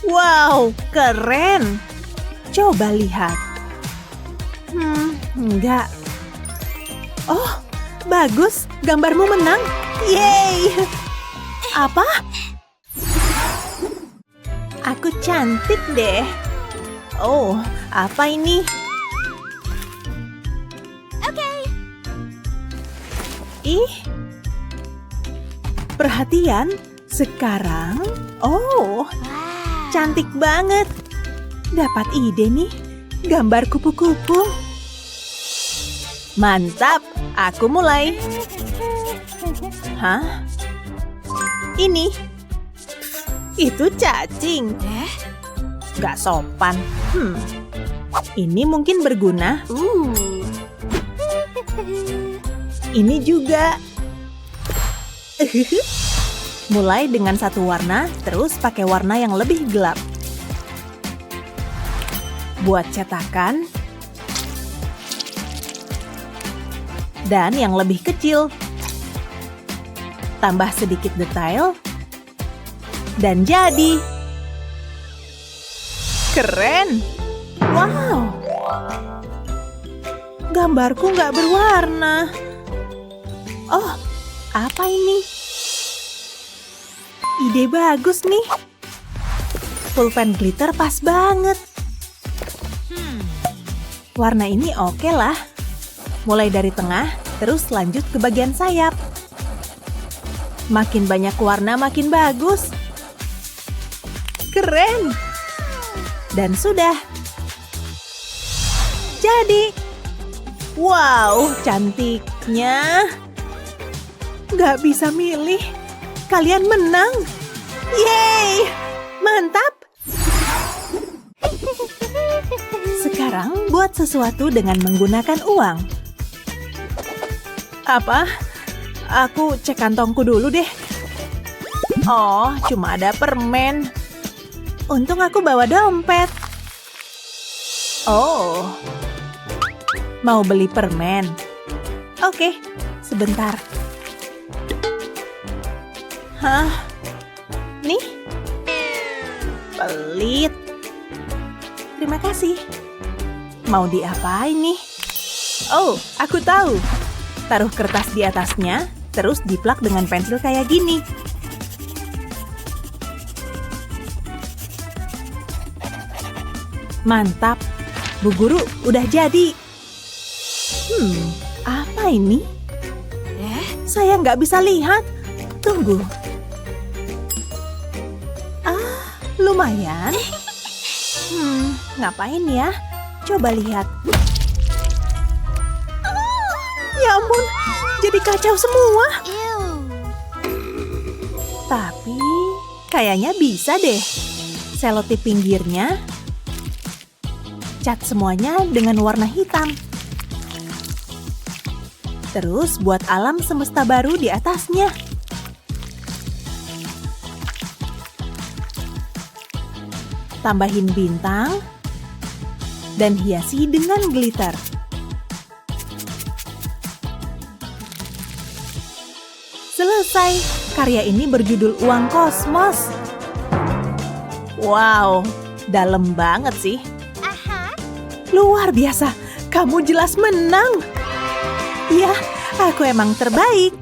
Wow, keren. Coba lihat. Enggak. Oh, bagus. Gambarmu menang. Yeay. Apa? Aku cantik deh. Oh, apa ini? Ih. Perhatian. Sekarang. Oh. Cantik banget. Dapat ide nih. Gambar kupu-kupu. Mantap. Aku mulai. Hah? Ini. Itu cacing. Gak sopan. Ini mungkin berguna. Ini juga. Mulai dengan satu warna, terus pakai warna yang lebih gelap. buat cetakan. Dan yang lebih kecil. Tambah sedikit detail. Dan jadi. Keren! Wow! Gambarku nggak berwarna. Oh, apa ini? Ide bagus nih. Pulpen glitter pas banget. Warna ini oke lah. Mulai dari tengah, terus lanjut ke bagian sayap. Makin banyak warna makin bagus. Keren! Dan sudah. Jadi. Wow, cantiknya. Gak bisa milih. Kalian menang. Yeay! Mantap! Sekarang buat sesuatu dengan menggunakan uang. Apa? Aku cek kantongku dulu deh. Oh, cuma ada permen. Untung aku bawa dompet. Oh. Mau beli permen? Oke, sebentar. Hah? Nih? Pelit. Terima kasih. Mau diapain nih? Oh, aku tahu. Taruh kertas di atasnya, terus diplak dengan pensil kayak gini. Mantap. Bu Guru udah jadi. Apa ini? Saya nggak bisa lihat. Tunggu. Ah, lumayan. Ngapain ya? Coba lihat. Ya ampun, jadi kacau semua. Tapi, kayaknya bisa deh. Selotip pinggirnya. Cat semuanya dengan warna hitam. Terus buat alam semesta baru di atasnya. Tambahin bintang. Dan hiasi dengan glitter. Selesai. Karya ini berjudul Uang Kosmos. Wow, dalam banget sih. Luar biasa, kamu jelas menang. Ya, aku emang terbaik.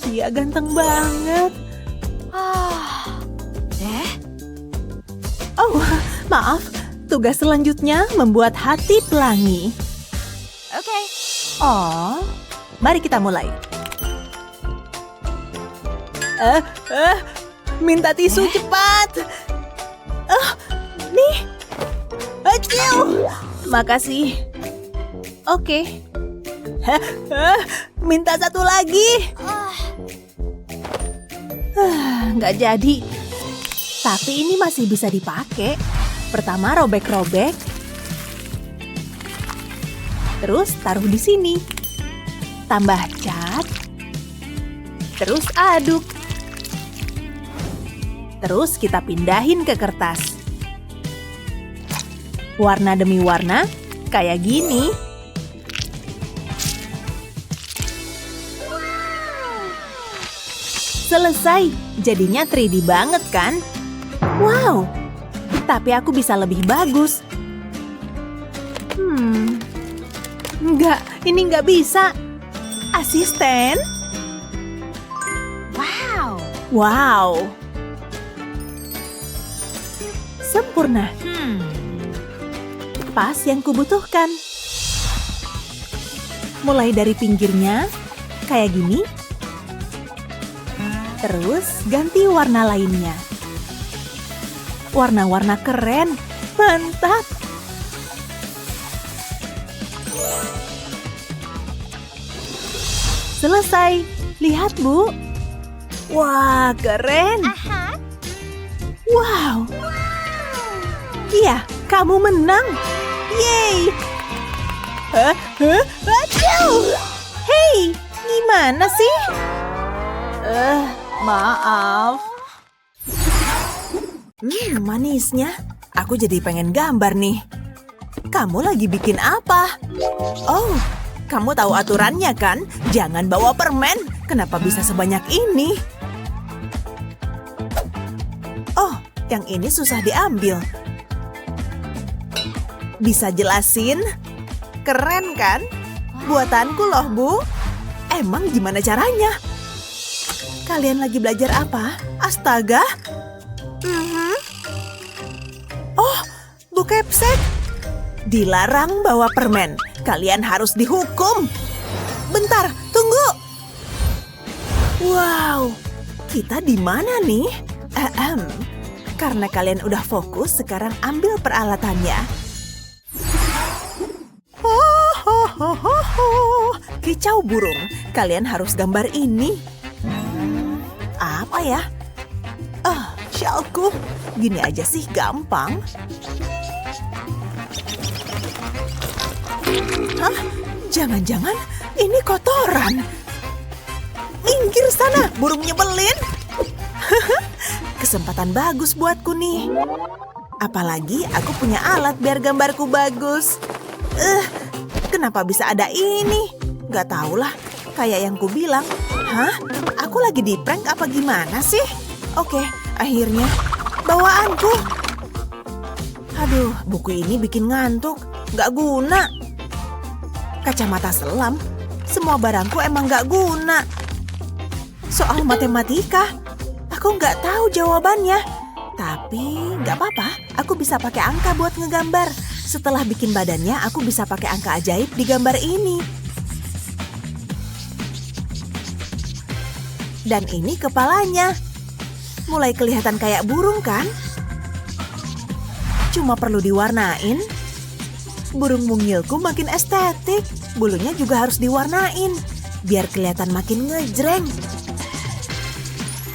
Dia ganteng banget. Oh, maaf. Tugas selanjutnya membuat hati pelangi. Oke. Oh, mari kita mulai. Minta tisu cepat. Nih. Aciu. Makasih. Oke. Minta satu lagi. Nggak jadi. Tapi ini masih bisa dipakai. Pertama robek-robek. Terus taruh di sini. Tambah cat. Terus aduk. Terus kita pindahin ke kertas. Warna demi warna, kayak gini. Selesai, jadinya 3D banget kan? Wow, tapi aku bisa lebih bagus. Enggak, ini nggak bisa. Asisten? Wow. Sempurna. Pas yang kubutuhkan. Mulai dari pinggirnya, kayak gini. Terus ganti warna lainnya. Warna-warna keren. Mantap. Selesai. Lihat, Bu. Wah, keren. Wow. Iya, kamu menang. Yeay. Hei, gimana sih? Maaf. Manisnya. Aku jadi pengen gambar nih. Kamu lagi bikin apa? Oh, kamu tahu aturannya kan? Jangan bawa permen. Kenapa bisa sebanyak ini? Oh, yang ini susah diambil. Bisa jelasin? Keren kan? Buatanku loh, Bu. Emang gimana caranya? Kalian lagi belajar apa? Astaga. Oh, Bu Kepsek. Dilarang bawa permen. Kalian harus dihukum. Bentar, tunggu. Wow, kita di mana nih? Karena kalian udah fokus, sekarang ambil peralatannya. Kicau burung, kalian harus gambar ini. Apa ya? Syalku, gini aja sih gampang. Hah? Jangan-jangan ini kotoran. Minggir sana, burung nyebelin. Kesempatan bagus buatku nih. Apalagi aku punya alat biar gambarku bagus. Kenapa bisa ada ini? Gak tahulah, kayak yang ku bilang. Hah? Aku lagi di prank apa gimana sih? Oke, akhirnya bawaanku. Aduh, buku ini bikin ngantuk. Gak guna. Kacamata selam. Semua barangku emang gak guna. Soal matematika, aku gak tahu jawabannya. Tapi gak apa-apa, aku bisa pakai angka buat ngegambar. Setelah bikin badannya, aku bisa pakai angka ajaib di gambar ini. Dan ini kepalanya. Mulai kelihatan kayak burung kan? Cuma perlu diwarnain. Burung mungilku makin estetik. Bulunya juga harus diwarnain. Biar kelihatan makin ngejreng.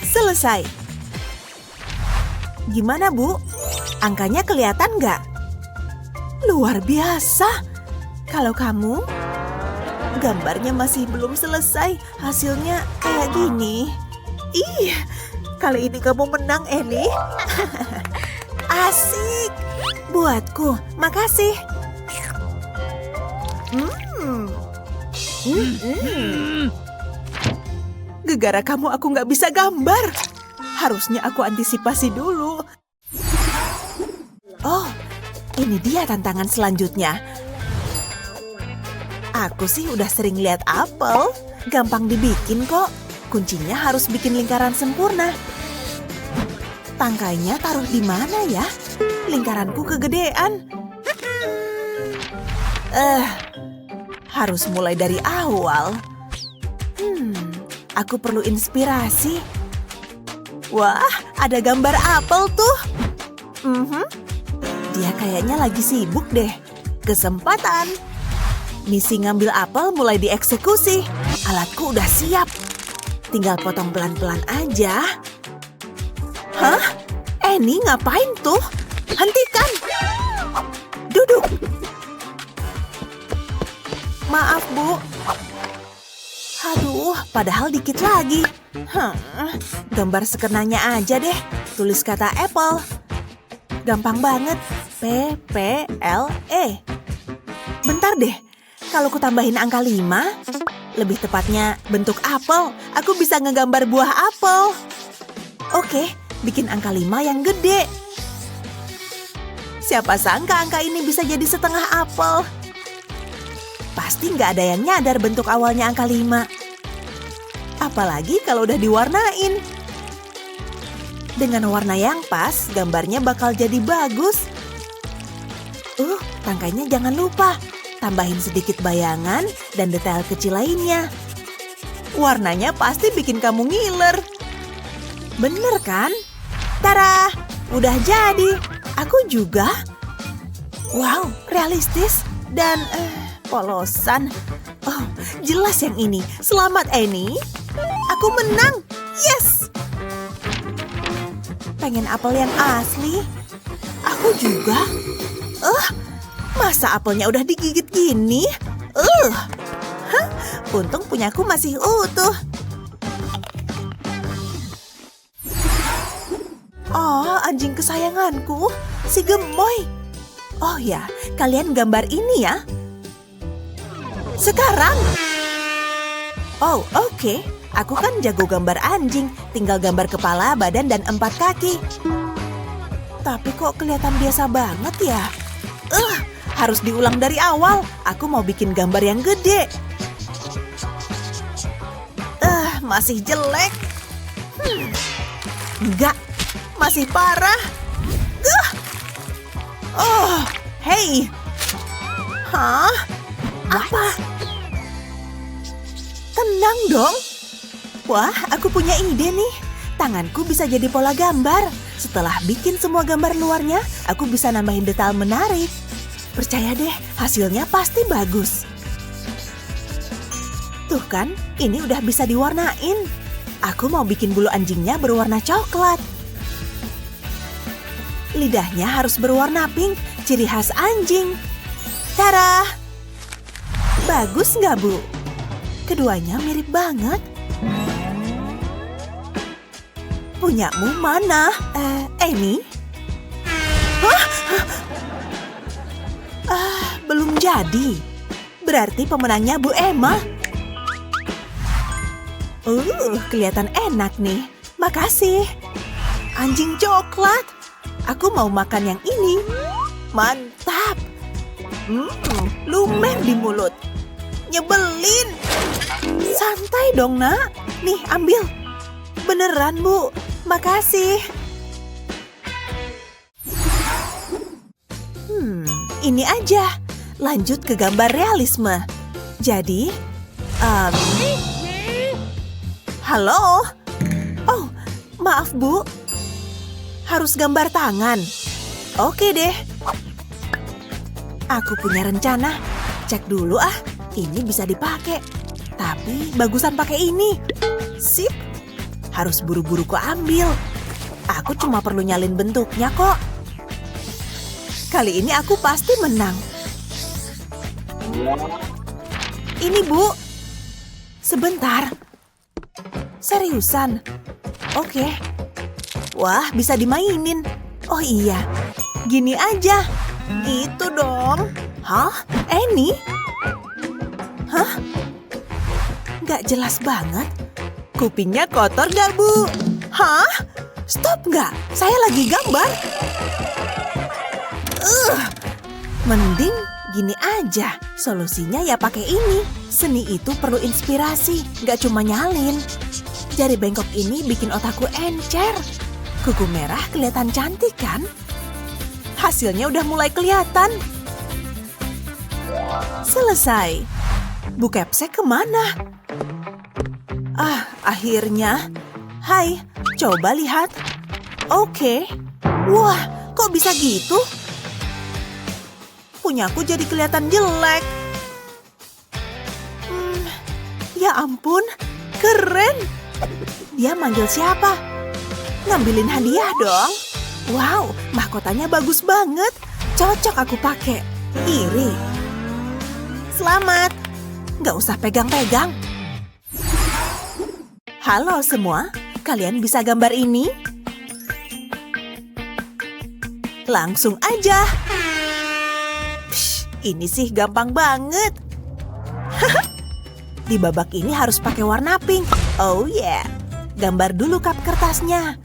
Selesai. Gimana, Bu? Angkanya kelihatan nggak? Luar biasa. Kalau kamu, gambarnya masih belum selesai. Hasilnya kayak gini. Ih, kali ini kamu menang, Eni. Asik. Buatku, makasih. Gegara kamu aku nggak bisa gambar. Harusnya aku antisipasi dulu. Oh, ini dia tantangan selanjutnya. Aku sih udah sering lihat apel. Gampang dibikin kok. Kuncinya harus bikin lingkaran sempurna. Tangkainya taruh di mana ya? Lingkaranku kegedean. Harus mulai dari awal. Aku perlu inspirasi. Wah, ada gambar apel tuh. Dia kayaknya lagi sibuk deh. Kesempatan. Misi ngambil apel mulai dieksekusi. Alatku udah siap. Tinggal potong pelan-pelan aja. Hah? Eni ngapain tuh? Hentikan. Duduk. Maaf, Bu. Aduh, padahal dikit lagi. Gambar sekenanya aja deh. Tulis kata apple. Gampang banget. P-P-L-E. Bentar deh. Kalau ku tambahin angka 5, lebih tepatnya bentuk apel, aku bisa ngegambar buah apel. Oke, bikin angka 5 yang gede. Siapa sangka angka ini bisa jadi setengah apel. Pasti nggak ada yang nyadar bentuk awalnya angka 5. Apalagi kalau udah diwarnain. Dengan warna yang pas, gambarnya bakal jadi bagus. Tangkainya jangan lupa. Tambahin sedikit bayangan dan detail kecil lainnya. Warnanya pasti bikin kamu ngiler. Bener kan? Tara, udah jadi. Aku juga. Wow, realistis dan polosan. Oh, jelas yang ini. Selamat, Eni. Aku menang. Yes! Pengen apel yang asli? Aku juga. Masa apelnya udah digigit gini? Untung punyaku masih utuh. Oh, anjing kesayanganku, si gemoy. Oh ya, kalian gambar ini ya. Sekarang. Oh, oke. Aku kan jago gambar anjing, tinggal gambar kepala, badan, dan 4 kaki. Tapi kok kelihatan biasa banget ya? Harus diulang dari awal. Aku mau bikin gambar yang gede. Masih jelek. Enggak, masih parah. Oh, hey. Hah? Apa? Tenang dong. Wah, aku punya ide nih. Tanganku bisa jadi pola gambar. Setelah bikin semua gambar luarnya, aku bisa nambahin detail menarik. Percaya deh, hasilnya pasti bagus. Tuh kan, ini udah bisa diwarnain. Aku mau bikin bulu anjingnya berwarna coklat. Lidahnya harus berwarna pink, ciri khas anjing. Tara! Bagus nggak, Bu? Keduanya mirip banget. Punyamu mana? Amy? Belum jadi. Berarti pemenangnya Bu Emma. Kelihatan enak nih. Makasih. Anjing coklat. Aku mau makan yang ini. Mantap. Lumer di mulut. Nyebelin. Santai dong, Nak. Nih, ambil. Beneran, Bu. Makasih. Ini aja. Lanjut ke gambar realisme. Jadi, halo? Oh, maaf, Bu. Harus gambar tangan. Oke deh. Aku punya rencana. Cek dulu ah, ini bisa dipakai. Tapi bagusan pakai ini. Sip. Harus buru-buru ku ambil. Aku cuma perlu nyalin bentuknya kok. Kali ini aku pasti menang. Ini, Bu. Sebentar. Seriusan? Oke. Wah, bisa dimainin. Oh iya. Gini aja. Itu dong. Hah? Annie? Hah? Nggak jelas banget. Kupingnya kotor nggak, Bu? Hah? Stop nggak? Saya lagi gambar. Mending gini aja. Solusinya ya pakai ini. Seni itu perlu inspirasi, nggak cuma nyalin. Jari bengkok ini bikin otakku encer. Kuku merah kelihatan cantik kan? Hasilnya udah mulai kelihatan. Selesai. Bu Kepsek kemana? Akhirnya. Hai, coba lihat. Oke. Wah, kok bisa gitu? Punyaku jadi kelihatan jelek. Ya ampun, keren. Dia manggil siapa? Ngambilin hadiah dong. Wow, mahkotanya bagus banget. Cocok aku pakai. Iri. Selamat. Nggak usah pegang-pegang. Halo semua, kalian bisa gambar ini? Langsung aja. Ini sih gampang banget. Di babak ini harus pakai warna pink. Oh yeah. Gambar dulu kap kertasnya.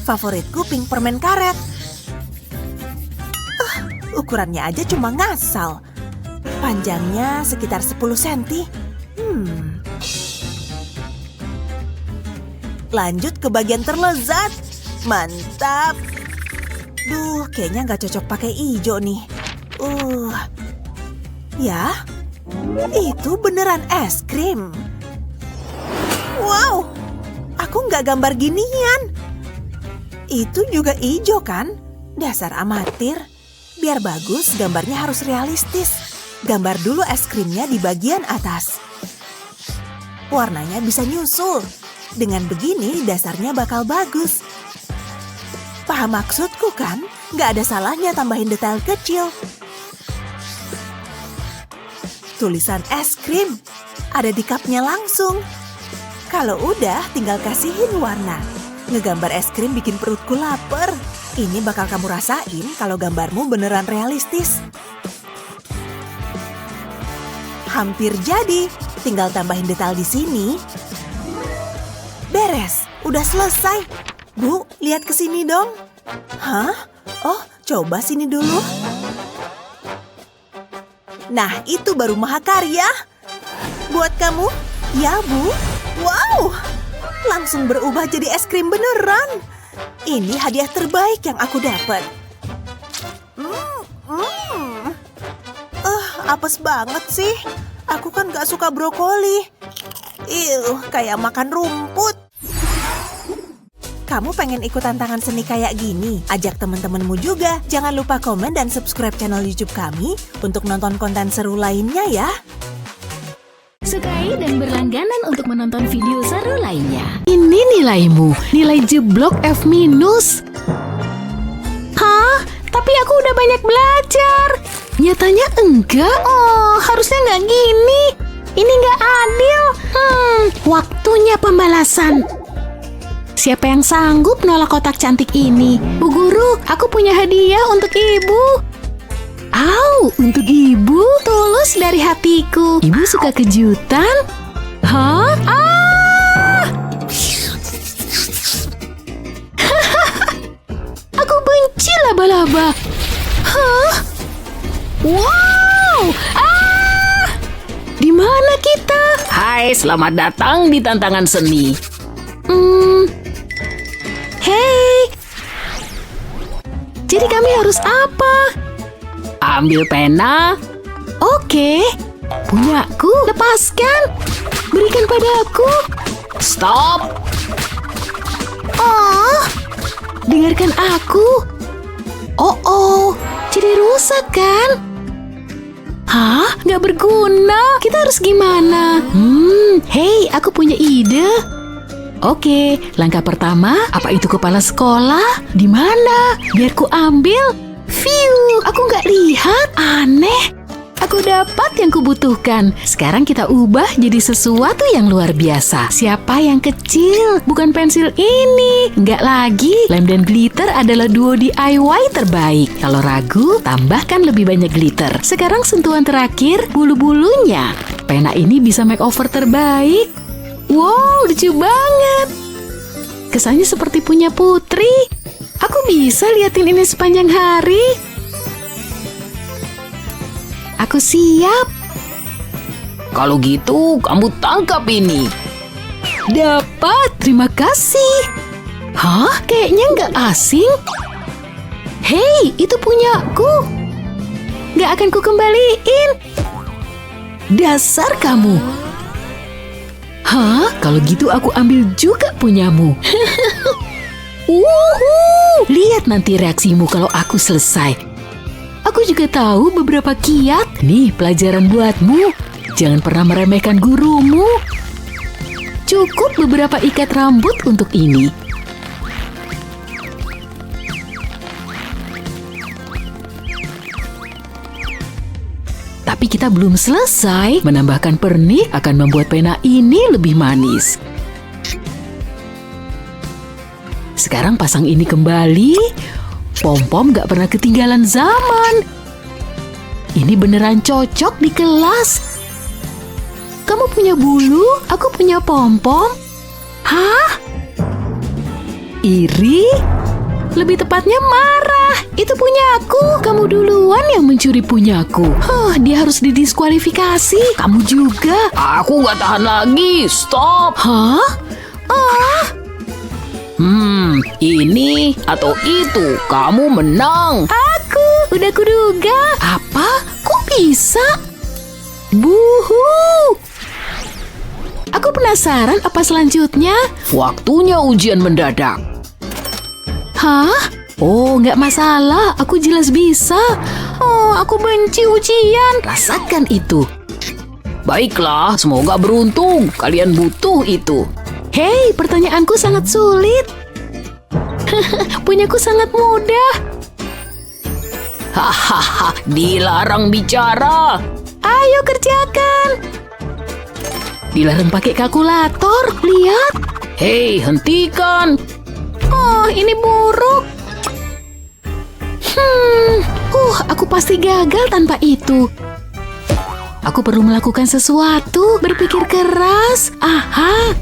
Favoritku pink permen karet. Ukurannya aja cuma ngasal. Panjangnya sekitar 10 cm. Lanjut ke bagian terlezat. Mantap. Duh, kayaknya nggak cocok pakai hijau nih. Ya, itu beneran es krim. Wow, aku nggak gambar ginian. Itu juga hijau kan? Dasar amatir. Biar bagus, gambarnya harus realistis. Gambar dulu es krimnya di bagian atas. Warnanya bisa nyusul. Dengan begini, dasarnya bakal bagus. Paham maksudku kan? Nggak ada salahnya tambahin detail kecil. Tulisan es krim. Ada di cupnya langsung. Kalau udah, tinggal kasihin warna. ngegambar es krim bikin perutku lapar. Ini bakal kamu rasain kalau gambarmu beneran realistis. Hampir jadi, tinggal tambahin detail di sini. Beres, udah selesai. Bu, lihat ke sini dong. Hah? Oh, coba sini dulu. Nah, itu baru mahakarya. Buat kamu? Ya, Bu. Wow! Langsung berubah jadi es krim beneran. Ini hadiah terbaik yang aku dapat. Apes banget sih. Aku kan gak suka brokoli. Kayak makan rumput. Kamu pengen ikut tantangan seni kayak gini? Ajak teman-temanmu juga. Jangan lupa komen dan subscribe channel YouTube kami untuk nonton konten seru lainnya ya. Sukai dan berlangganan untuk menonton video seru lainnya. Ini nilaimu, nilai jeblok F-. Hah? Tapi aku udah banyak belajar. Nyatanya enggak. Oh, harusnya nggak gini. Ini nggak adil. Waktunya pembalasan. Siapa yang sanggup nolak kotak cantik ini? Bu Guru, aku punya hadiah untuk ibu. Au, untuk ibu, tulus dari hatiku. Ibu suka kejutan? Hah? Aku benci laba-laba. Hah? Wow! Di mana kita? Hai, selamat datang di tantangan seni. Hey. Jadi kami harus apa? Ambil pena. Oke. Punyaku, lepaskan. Berikan padaku. Stop. Oh. Dengarkan aku. Oh. Jadi rusak kan? Hah? Nggak berguna. Kita harus gimana? Hey, aku punya ide. Oke, langkah pertama, apa itu kepala sekolah? Di mana? Biar ku ambil. Fiu, aku nggak lihat. Aneh. Aku dapat yang kubutuhkan. Sekarang kita ubah jadi sesuatu yang luar biasa. Siapa yang kecil? Bukan pensil ini. Nggak lagi. Lem dan glitter adalah duo DIY terbaik. Kalau ragu, tambahkan lebih banyak glitter. Sekarang sentuhan terakhir, bulu-bulunya. Pena ini bisa makeover terbaik. Wow, lucu banget. Kesannya seperti punya putri. Aku bisa liatin ini sepanjang hari. Aku siap. Kalau gitu, kamu tangkap ini. Dapat, terima kasih. Hah? Kayaknya nggak asing. Hei, itu punyaku. Nggak akan ku kembaliin. Dasar kamu. Hah? Kalau gitu aku ambil juga punyamu. Wuhu! Lihat nanti reaksimu kalau aku selesai. Aku juga tahu beberapa kiat. Nih, pelajaran buatmu. Jangan pernah meremehkan gurumu. Cukup beberapa ikat rambut untuk ini. Tapi kita belum selesai. Menambahkan pernik akan membuat pena ini lebih manis. Sekarang pasang ini kembali. Pom-pom gak pernah ketinggalan zaman. Ini beneran cocok di kelas. Kamu punya bulu, aku punya pom-pom. Hah? Iri? Lebih tepatnya marah. Itu punyaku. Kamu duluan yang mencuri punyaku. Dia harus didiskualifikasi. Kamu juga. Aku gak tahan lagi. Stop. Hah? Ini atau itu, kamu menang. Udah kuduga. Apa? Kok bisa? Buhu. Aku penasaran apa selanjutnya. Waktunya ujian mendadak. Hah? Oh, nggak masalah. Aku jelas bisa. Oh, aku benci ujian. Rasakan itu. Baiklah, semoga beruntung. Kalian butuh itu. Hei, pertanyaanku sangat sulit. Punyaku sangat mudah. Hahaha, dilarang bicara. Ayo kerjakan. Dilarang pakai kalkulator. Lihat. Hei, hentikan. Oh, ini buruk. Aku pasti gagal tanpa itu. Aku perlu melakukan sesuatu, berpikir keras. Aha,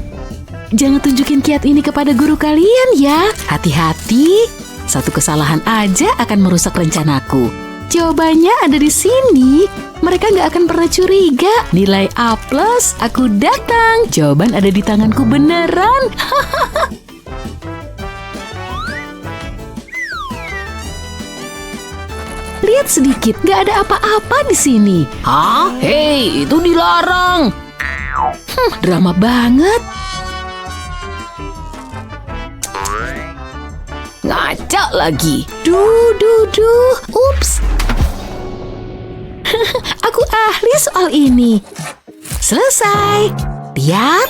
jangan tunjukin kiat ini kepada guru kalian ya. Hati-hati, satu kesalahan aja akan merusak rencanaku. Jawabannya ada di sini. Mereka nggak akan pernah curiga. Nilai A+, aku datang. Jawaban ada di tanganku beneran. Lihat sedikit, nggak ada apa-apa di sini. Hah? Hei, itu dilarang. Drama banget. Ngaca lagi. Ups. Aku ahli soal ini. Selesai. Lihat.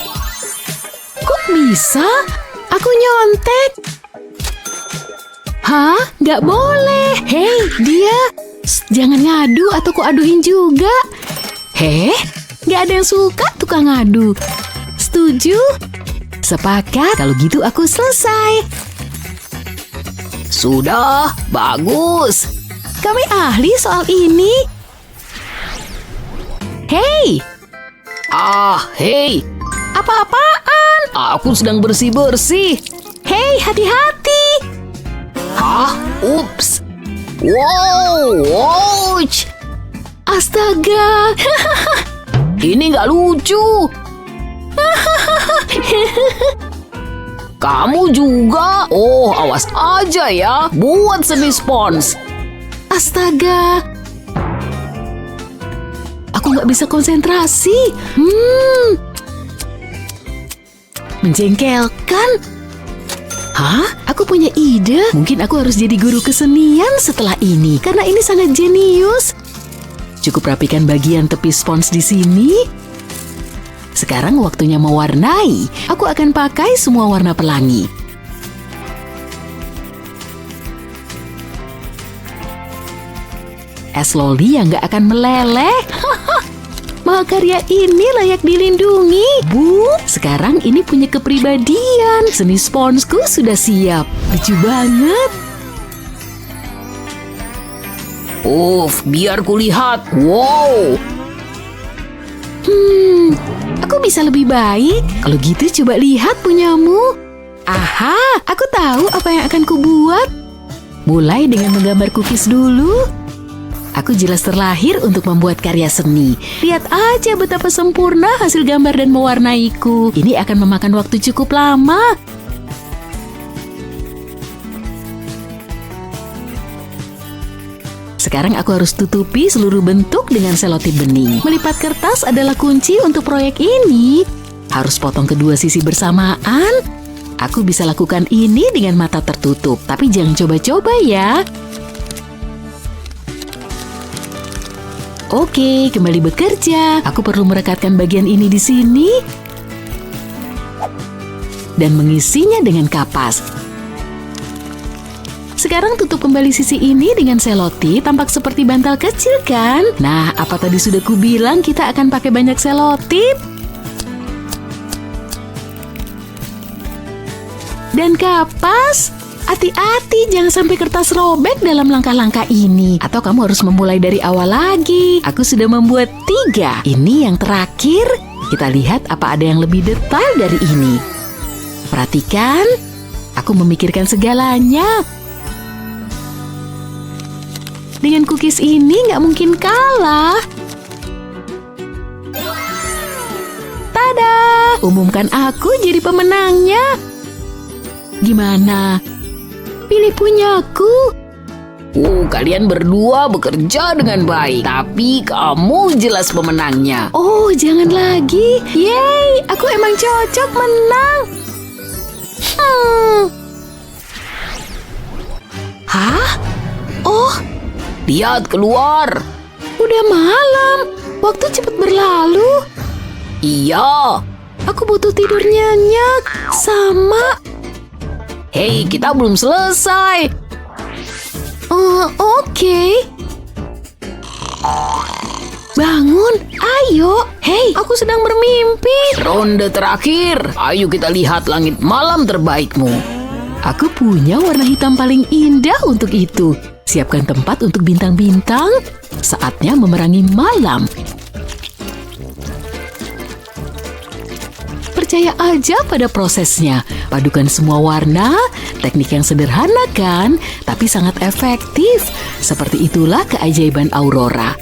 Kok bisa? Aku nyontek. Hah? Nggak boleh. Hei, dia. Jangan ngadu atau ku aduin juga. Nggak ada yang suka tukang ngadu. Setuju? Sepakat. Kalau gitu aku selesai. Sudah, bagus. Kami ahli soal ini. Hei, Hei, apa-apaan? aku sedang bersih-bersih. Hei, hati-hati. Hah? Ups. Wow, ouch. Astaga. Ini nggak lucu. Kamu juga? Oh, awas aja ya. Buat semi spons. Astaga. Aku nggak bisa konsentrasi. Menjengkelkan. Hah? Aku punya ide. Mungkin aku harus jadi guru kesenian setelah ini. Karena ini sangat jenius. Cukup rapikan bagian tepi spons di sini. Sekarang waktunya mewarnai. Aku akan pakai semua warna pelangi. Es loli yang gak akan meleleh. Mahakarya ini layak dilindungi. Bu, sekarang ini punya kepribadian. Seni sponsku sudah siap. Lucu banget. Biar kulihat. Wow. Aku bisa lebih baik. Kalau gitu coba lihat punyamu. Aha, aku tahu apa yang akan kubuat. Mulai dengan menggambar cookies dulu. Aku jelas terlahir untuk membuat karya seni. Lihat aja betapa sempurna hasil gambar dan mewarnaiku. Ini akan memakan waktu cukup lama. Sekarang aku harus tutupi seluruh bentuk dengan selotip bening. Melipat kertas adalah kunci untuk proyek ini. Harus potong kedua sisi bersamaan. Aku bisa lakukan ini dengan mata tertutup, tapi jangan coba-coba ya. Oke, kembali bekerja. Aku perlu merekatkan bagian ini di sini dan mengisinya dengan kapas. Sekarang tutup kembali sisi ini dengan selotip, tampak seperti bantal kecil kan? Nah, apa tadi sudah kubilang kita akan pakai banyak selotip? Dan kapas. Hati-hati, jangan sampai kertas robek dalam langkah-langkah ini. Atau kamu harus memulai dari awal lagi. Aku sudah membuat 3. Ini yang terakhir. Kita lihat apa ada yang lebih detail dari ini. Perhatikan, aku memikirkan segalanya. Dengan cookies ini nggak mungkin kalah. Tada! Umumkan aku jadi pemenangnya. Gimana? Pilih punyaku. Kalian berdua bekerja dengan baik, tapi kamu jelas pemenangnya. Oh, jangan lagi. Yeay, aku emang cocok menang. Hah? Oh, Lihat keluar. udah malam. Waktu cepat berlalu. Iya. Aku butuh tidur nyenyak. Sama. Hei, kita belum selesai. Oke. Bangun, ayo. Hei, aku sedang bermimpi. Ronde terakhir. Ayo kita lihat langit malam terbaikmu. Aku punya warna hitam paling indah untuk itu. Siapkan tempat untuk bintang-bintang. Saatnya memerangi malam. Percaya aja pada prosesnya. Padukan semua warna, teknik yang sederhana kan, tapi sangat efektif. Seperti itulah keajaiban aurora.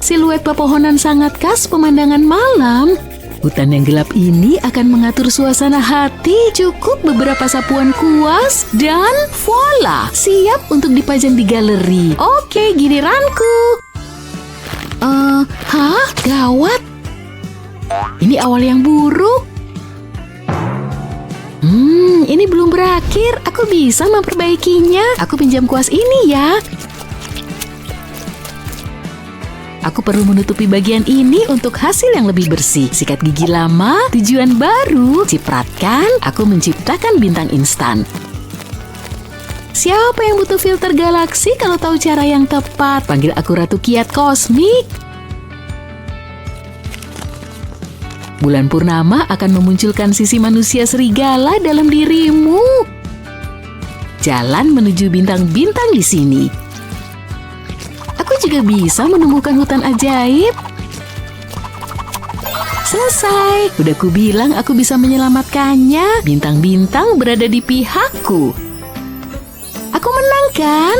Siluet pepohonan sangat khas pemandangan malam. Hutan yang gelap ini akan mengatur suasana hati. Cukup beberapa sapuan kuas dan voila, siap untuk dipajang di galeri. Oke, giliranku. Gawat. Ini awal yang buruk. Ini belum berakhir. Aku bisa memperbaikinya. Aku pinjam kuas ini ya. Aku perlu menutupi bagian ini untuk hasil yang lebih bersih. Sikat gigi lama, tujuan baru. Cipratkan, aku menciptakan bintang instan. Siapa yang butuh filter galaksi kalau tahu cara yang tepat? Panggil aku Ratu Kiat Kosmik. Bulan purnama akan memunculkan sisi manusia serigala dalam dirimu. Jalan menuju bintang-bintang di sini. Aku juga bisa menemukan hutan ajaib. Selesai. Udah ku bilang aku bisa menyelamatkannya. Bintang-bintang berada di pihakku. Aku menang kan?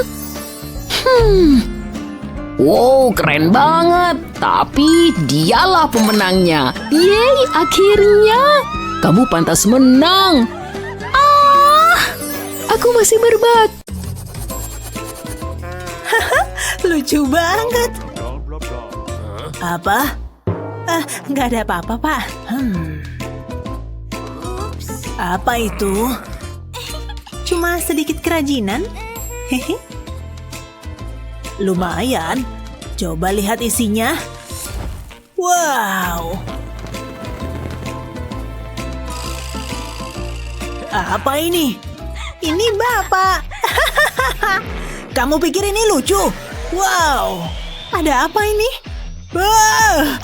Wow, keren banget. Tapi dialah pemenangnya. Yeay, akhirnya. Kamu pantas menang. Aku masih berbak. Lucu banget. Apa? Nggak ada apa-apa, Pak. Apa itu? Cuma sedikit kerajinan? Hehe. Lumayan. Coba lihat isinya. Wow. Apa ini? Ini Bapak. Kamu pikir ini lucu? Wow. Ada apa ini? Wow.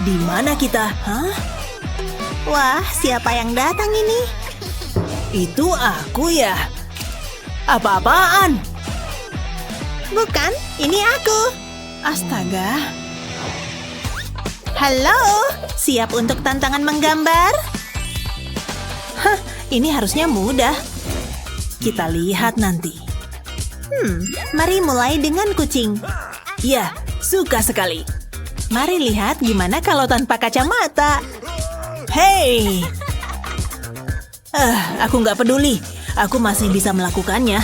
Di mana kita? Hah? Wah, siapa yang datang ini? Itu aku ya. Apa-apaan? Bukan, ini aku. Astaga. Halo, siap untuk tantangan menggambar? Hah, ini harusnya mudah. Kita lihat nanti. Mari mulai dengan kucing. Ya, suka sekali. Mari lihat gimana kalau tanpa kacamata. Hei! Aku nggak peduli. Aku masih bisa melakukannya.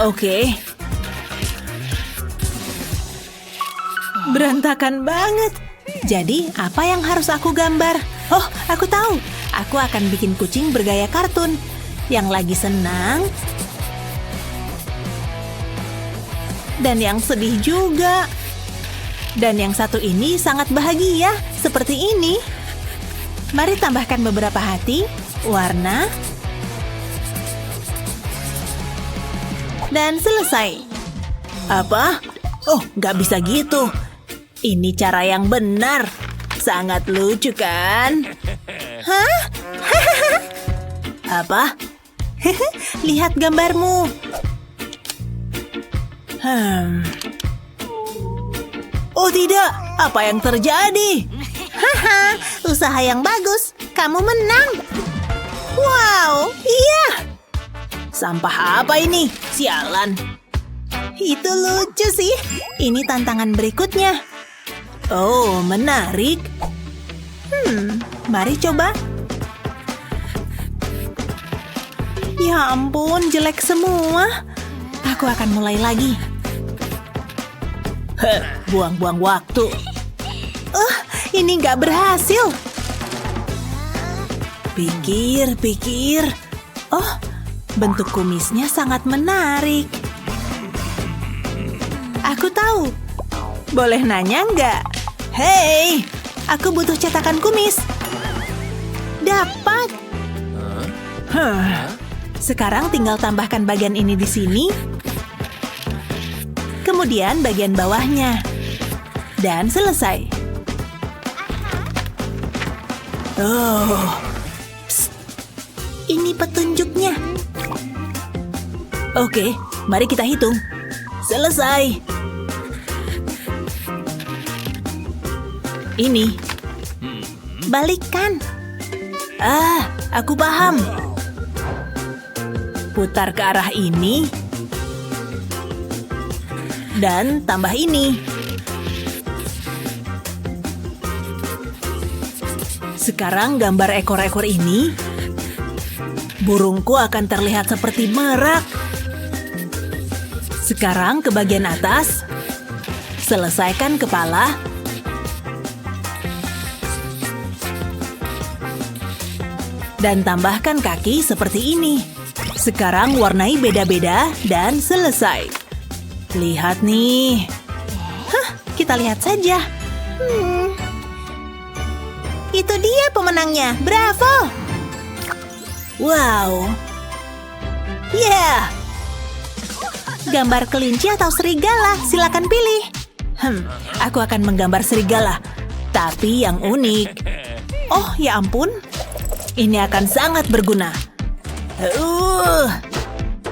Oke. Berantakan banget. Jadi, apa yang harus aku gambar? Oh, aku tahu. Aku akan bikin kucing bergaya kartun. Yang lagi senang. Dan yang sedih juga. Dan yang satu ini sangat bahagia. Seperti ini. Mari tambahkan beberapa hati, warna. Dan selesai. Apa? Oh, nggak bisa gitu. Ini cara yang benar. Sangat lucu kan? Hah? Apa? Lihat gambarmu. Oh tidak, apa yang terjadi? Haha, usaha yang bagus. Kamu menang. Wow, iya. Sampah apa ini? Sialan. Itu lucu sih. Ini tantangan berikutnya. Oh, menarik. Mari coba. Ya ampun, jelek semua. Aku akan mulai lagi. Buang-buang waktu. Ini nggak berhasil. Pikir. Oh, bentuk kumisnya sangat menarik. Aku tahu. Boleh nanya nggak? Hei, aku butuh cetakan kumis. Dapat. Sekarang tinggal tambahkan bagian ini di sini. Kemudian bagian bawahnya. Dan selesai. Oh. Psst, Ini petunjuknya. Oke, mari kita hitung. Selesai. Ini. Balikkan. Aku paham. Putar ke arah ini. Dan tambah ini. Sekarang gambar ekor-ekor ini. Burungku akan terlihat seperti merak. Sekarang ke bagian atas. Selesaikan kepala. Dan tambahkan kaki seperti ini. Sekarang warnai beda-beda dan selesai. Lihat nih. Kita lihat saja. Itu dia pemenangnya. Bravo! Wow. Yeah. Gambar kelinci atau serigala? Silakan pilih. Aku akan menggambar serigala. Tapi yang unik. Oh, ya ampun. Ini akan sangat berguna.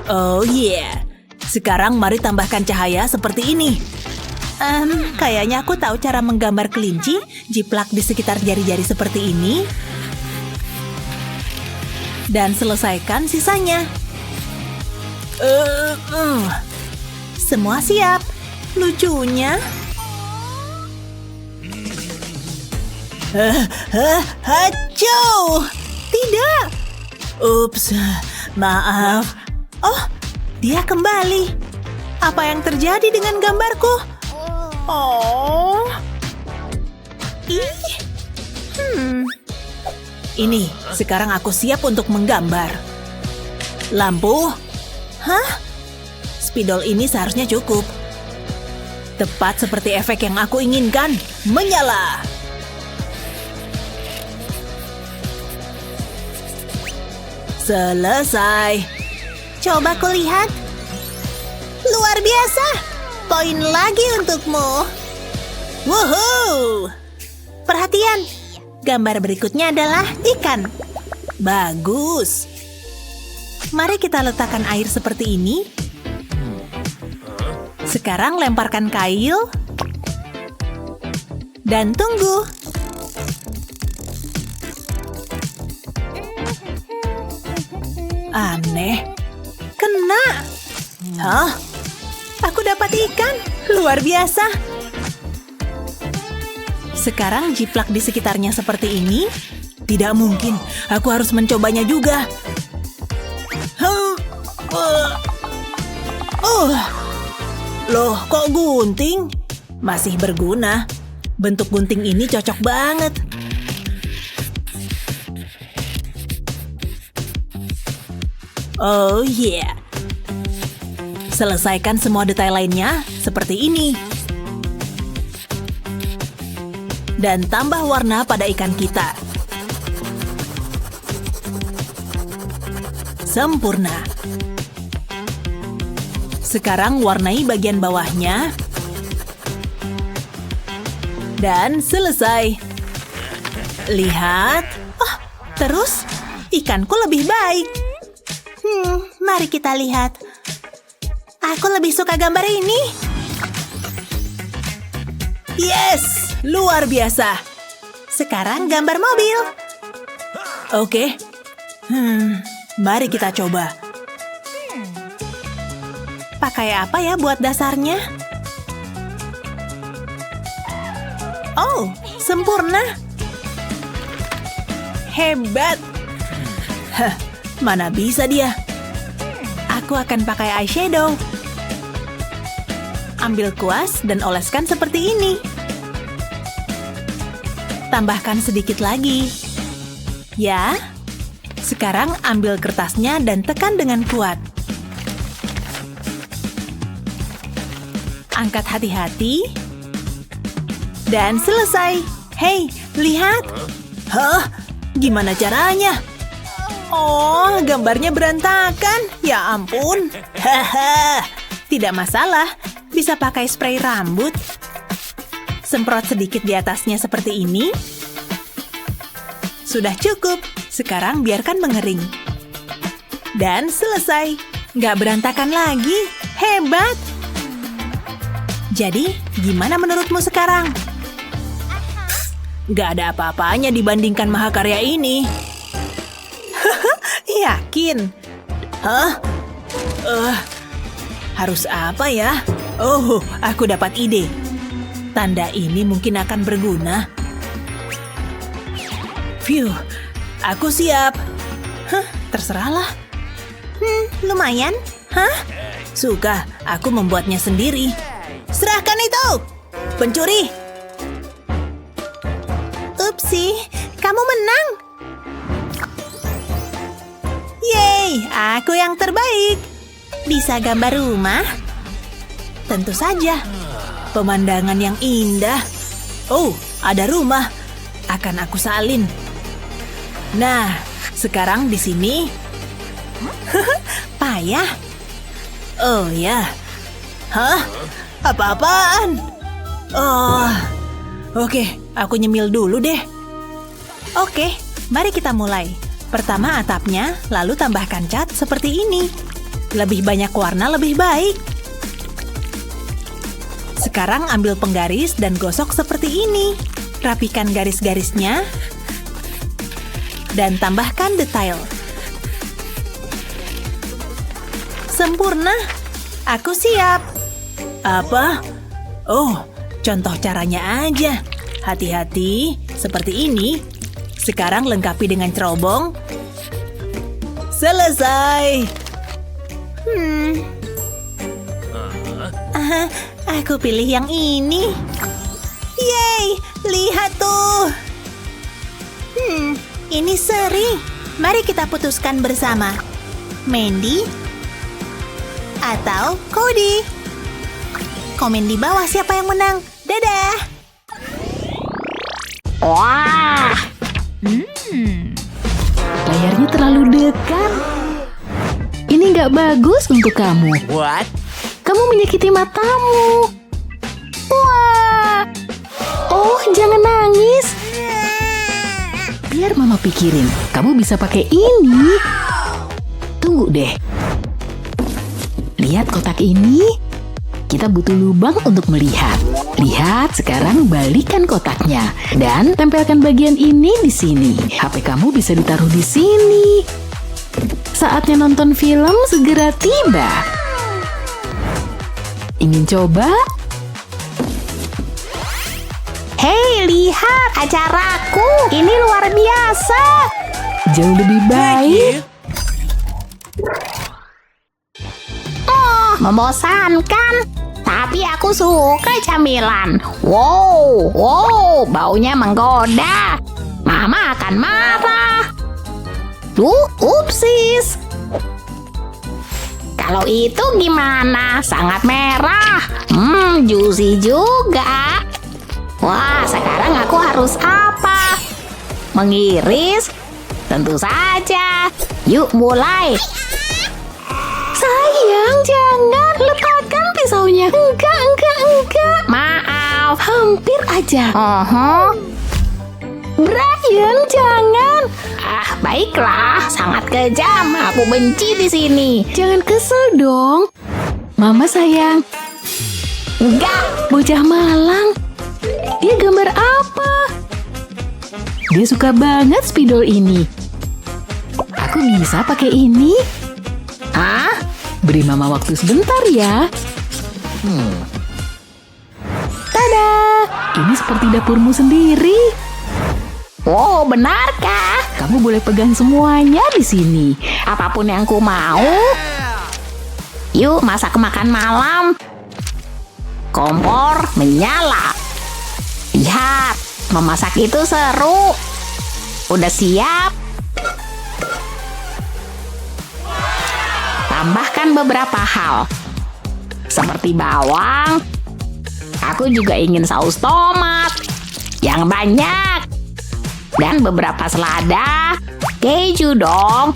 Oh yeah. Sekarang mari tambahkan cahaya seperti ini. Kayaknya aku tahu cara menggambar kelinci. Jiplak di sekitar jari-jari seperti ini. Dan selesaikan sisanya. Semua siap. Lucunya. Hacau! Tidak. Ups, maaf. Oh, dia kembali. Apa yang terjadi dengan gambarku? Oh. Ini, sekarang aku siap untuk menggambar. Lampu? Spidol ini seharusnya cukup. Tepat seperti efek yang aku inginkan. Menyala! Selesai. Coba kulihat. Luar biasa. Poin lagi untukmu. Woohoo! Perhatian. Gambar berikutnya adalah ikan. Bagus. Mari kita letakkan air seperti ini. Sekarang lemparkan kail. Dan tunggu. Aneh. Kena. Aku dapat ikan. Luar biasa. Sekarang jiplak di sekitarnya seperti ini. Tidak mungkin. Aku harus mencobanya juga. Loh, kok gunting? Masih berguna. Bentuk gunting ini cocok banget. Oh yeah. Selesaikan semua detail lainnya seperti ini. Dan tambah warna pada ikan kita. Sempurna. Sekarang warnai bagian bawahnya. Dan selesai. Lihat. Oh, terus ikanku lebih baik. Mari kita lihat. Aku lebih suka gambar ini. Yes, luar biasa. Sekarang gambar mobil. Oke. Mari kita coba. Pakai apa ya buat dasarnya? Oh, sempurna. Hebat. Mana bisa dia? Aku akan pakai eyeshadow. Ambil kuas dan oleskan seperti ini. Tambahkan sedikit lagi. Ya. Sekarang ambil kertasnya dan tekan dengan kuat. Angkat hati-hati. Dan selesai. Hei, lihat. Gimana caranya? Oh, gambarnya berantakan. Ya ampun. Tidak masalah. Bisa pakai spray rambut. Semprot sedikit di atasnya seperti ini. Sudah cukup. Sekarang biarkan mengering. Dan selesai. Nggak berantakan lagi. Hebat! Jadi, gimana menurutmu sekarang? Nggak ada apa-apanya dibandingkan mahakarya ini. Yakin? Hah? Harus apa ya? Oh, aku dapat ide. Tanda ini mungkin akan berguna. Phew, aku siap. Terserahlah. Lumayan. Hah? Suka, aku membuatnya sendiri. Serahkan itu! Pencuri! Upsi, kamu menang! Yeay, aku yang terbaik! Bisa gambar rumah? Tentu saja. Pemandangan yang indah. Oh, ada rumah. Akan aku salin. Nah, sekarang di sini. Payah. Oh ya. Hah? Apa-apaan? Oh. Oke, aku nyemil dulu deh. Oke, mari kita mulai. Pertama atapnya, lalu tambahkan cat seperti ini. Lebih banyak warna lebih baik. Sekarang ambil penggaris dan gosok seperti ini. Rapikan garis-garisnya. Dan tambahkan detail. Sempurna. Aku siap. Apa? Oh, contoh caranya aja. Hati-hati, seperti ini. Sekarang lengkapi dengan cerobong. Selesai. Aku pilih yang ini. Yeay, lihat tuh. Ini seri. Mari kita putuskan bersama. Mandy atau Cody. Komen di bawah siapa yang menang. Dadah. Wah, layarnya terlalu dekat. Ini nggak bagus untuk kamu. What? Kamu menyakiti matamu. Wah. Oh, jangan nangis. Biar mama pikirin. Kamu bisa pakai ini. Tunggu deh. Lihat kotak ini. Kita butuh lubang untuk melihat. Lihat, sekarang balikan kotaknya. Dan tempelkan bagian ini di sini. HP kamu bisa ditaruh di sini. Saatnya nonton film segera tiba. Ingin coba? Hei, lihat acaraku. Ini luar biasa. Jauh lebih baik. Oh, membosankan. Tapi aku suka camilan. Wow, baunya menggoda. Mama akan marah. Upsis. Kalau itu gimana? Sangat merah. Juicy juga. Wah, sekarang aku harus apa? Mengiris? Tentu saja. Yuk mulai. Sayang, jangan letakkan pisaunya. Enggak. Maaf. Hampir aja. Brian, jangan. Baiklah. Sangat kejam. Aku benci di sini. Jangan kesel dong. Mama sayang. Enggak. Bocah malang. Dia gambar apa? Dia suka banget spidol ini. Aku bisa pakai ini. Beri mama waktu sebentar ya. Tada! Ini seperti dapurmu sendiri. Oh, benarkah? Kamu boleh pegang semuanya di sini. Apapun yang ku mau. Yuk, masak makan malam. Kompor menyala. Lihat, memasak itu seru. Udah siap? Tambahkan beberapa hal. Seperti bawang. Aku juga ingin saus tomat. Yang banyak. Dan beberapa selada. Keju dong.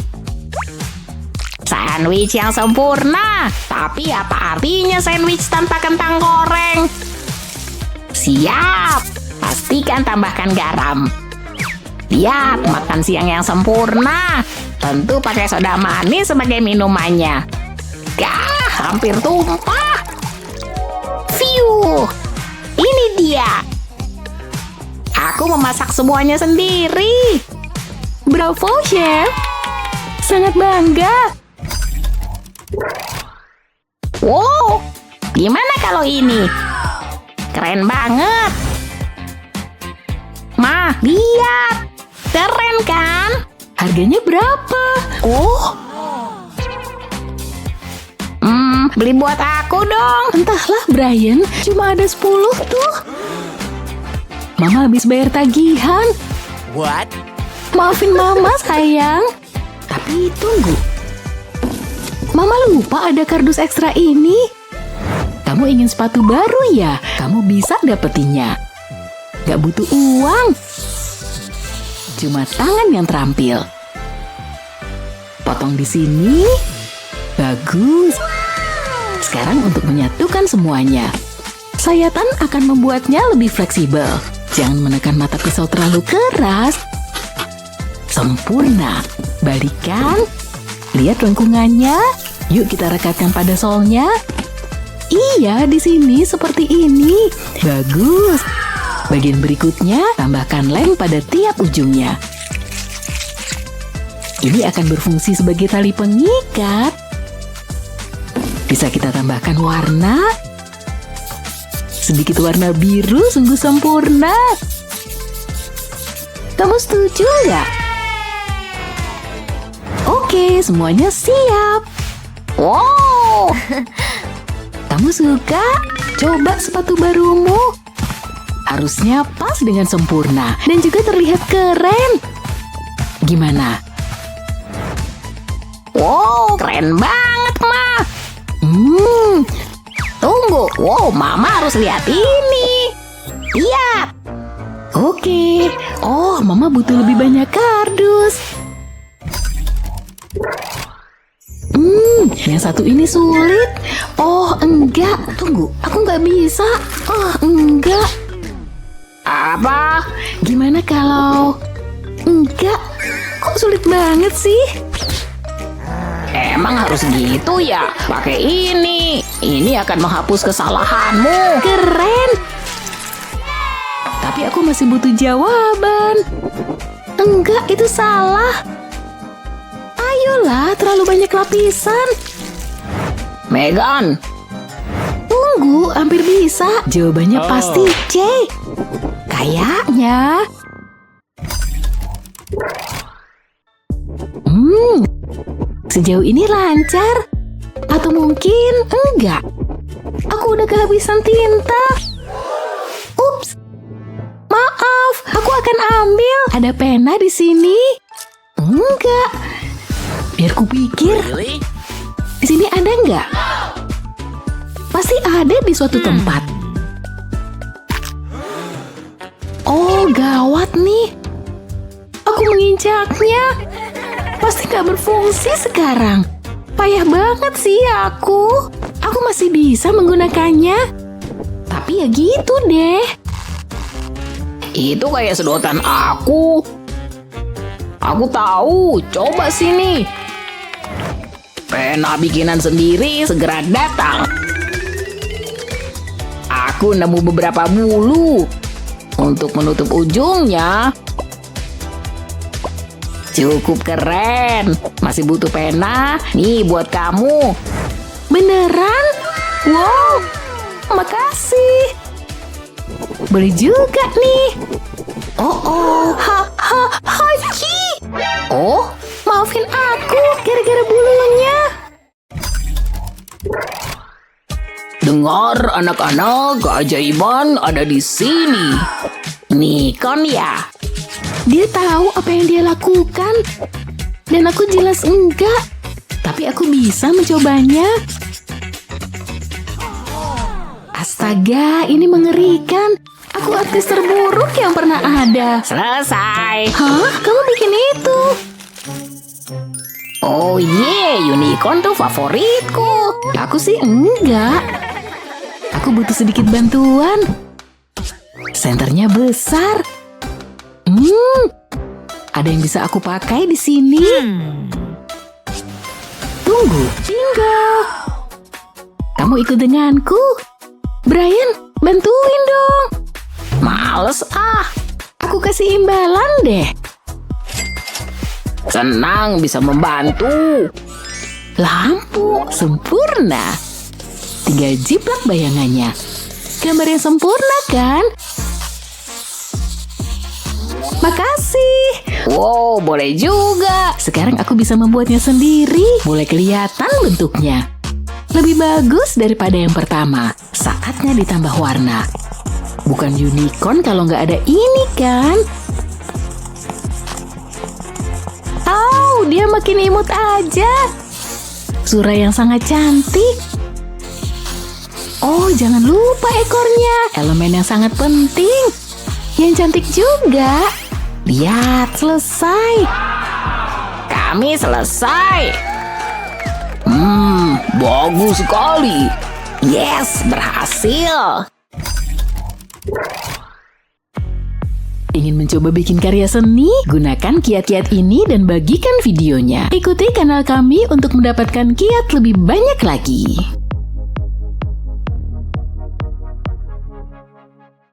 Sandwich yang sempurna. Tapi apa artinya sandwich tanpa kentang goreng? Siap. Pastikan tambahkan garam. Lihat, makan siang yang sempurna. Tentu pakai soda manis sebagai minumannya. Gah, hampir tumpah. Fiu, ini dia. Aku memasak semuanya sendiri. Bravo, Chef. Sangat bangga. Wow, gimana kalau ini? Keren banget. Ma, lihat. Keren kan? Harganya berapa? Oh. Beli buat aku dong. Entahlah, Brian. Cuma ada 10 tuh. Mama habis bayar tagihan. What? Maafin Mama, sayang. Tapi tunggu. Mama lupa ada kardus ekstra ini. Kamu ingin sepatu baru ya? Kamu bisa dapetinnya. Gak butuh uang. Cuma tangan yang terampil. Potong di sini. Bagus. Sekarang untuk menyatukan semuanya. Sayatan akan membuatnya lebih fleksibel. Jangan menekan mata pisau terlalu keras. Sempurna. Balikan. Lihat lengkungannya. Yuk kita rekatkan pada solnya. Iya, di sini seperti ini. Bagus. Bagian berikutnya, tambahkan lem pada tiap ujungnya. Ini akan berfungsi sebagai tali pengikat. Bisa kita tambahkan warna. Sedikit warna biru sungguh sempurna. Kamu setuju nggak? Oke, semuanya siap. Wow, kamu suka? Coba sepatu barumu. Harusnya pas dengan sempurna dan juga terlihat keren. Gimana? Wow, keren banget, Ma. Tunggu. Wow, Mama harus lihat ini. Lihat. Oke. Oh, Mama butuh lebih banyak kardus. Yang satu ini sulit. Oh, enggak. Tunggu, aku nggak bisa. Oh, enggak. Apa? Gimana kalau... Enggak. Kok sulit banget sih? Emang harus gitu ya? Pakai ini. Ini akan menghapus kesalahanmu. Keren. Tapi aku masih butuh jawaban. Enggak, itu salah. Ayolah, terlalu banyak lapisan. Megan. Tunggu, hampir bisa. Jawabannya pasti C. Kayaknya. Sejauh ini lancar. Atau mungkin enggak. Aku udah kehabisan tinta. Ups. Maaf, aku akan ambil. Ada pena di sini. Enggak. Biar kupikir. Di sini ada enggak? Pasti ada di suatu tempat. Oh, gawat nih. Aku menginjaknya. Pasti gak berfungsi sekarang. Payah banget sih aku. Aku masih bisa menggunakannya. Tapi ya gitu deh. Itu kayak sedotan aku. Aku tahu. Coba sini. Pena bikinan sendiri segera datang. Aku nemu beberapa bulu. Untuk menutup ujungnya. Cukup keren. Masih butuh pena? Nih buat kamu. Beneran? Wow, makasih. Boleh juga nih. Hachi. Oh, Maafin aku, gara-gara bulunya. Dengar anak-anak, keajaiban ada di sini. Nikon ya? Dia tahu apa yang dia lakukan. Dan aku jelas enggak. Tapi aku bisa mencobanya. Astaga, ini mengerikan. Aku artis terburuk yang pernah ada. Selesai. Hah? Kamu bikin itu? Oh unicorn tuh favoritku. Aku sih enggak. Aku butuh sedikit bantuan. Senternya besar. Ada yang bisa aku pakai di sini? Tunggu, bingo. Kamu ikut denganku. Brian, bantuin dong. Males ah. Aku kasih imbalan deh. Senang bisa membantu. Lampu, sempurna. Tinggal jiplak bayangannya. Gambar yang sempurna kan? Makasih. Wow, boleh juga. Sekarang aku bisa membuatnya sendiri. Mulai kelihatan bentuknya. Lebih bagus daripada yang pertama. Saatnya ditambah warna. Bukan unicorn kalau nggak ada ini kan? Oh, dia makin imut aja. Zura yang sangat cantik. Oh, jangan lupa ekornya. Elemen yang sangat penting. Yang cantik juga. Lihat, selesai. Kami selesai. Bagus sekali. Yes, berhasil. Ingin mencoba bikin karya seni? Gunakan kiat-kiat ini dan bagikan videonya. Ikuti kanal kami untuk mendapatkan kiat lebih banyak lagi.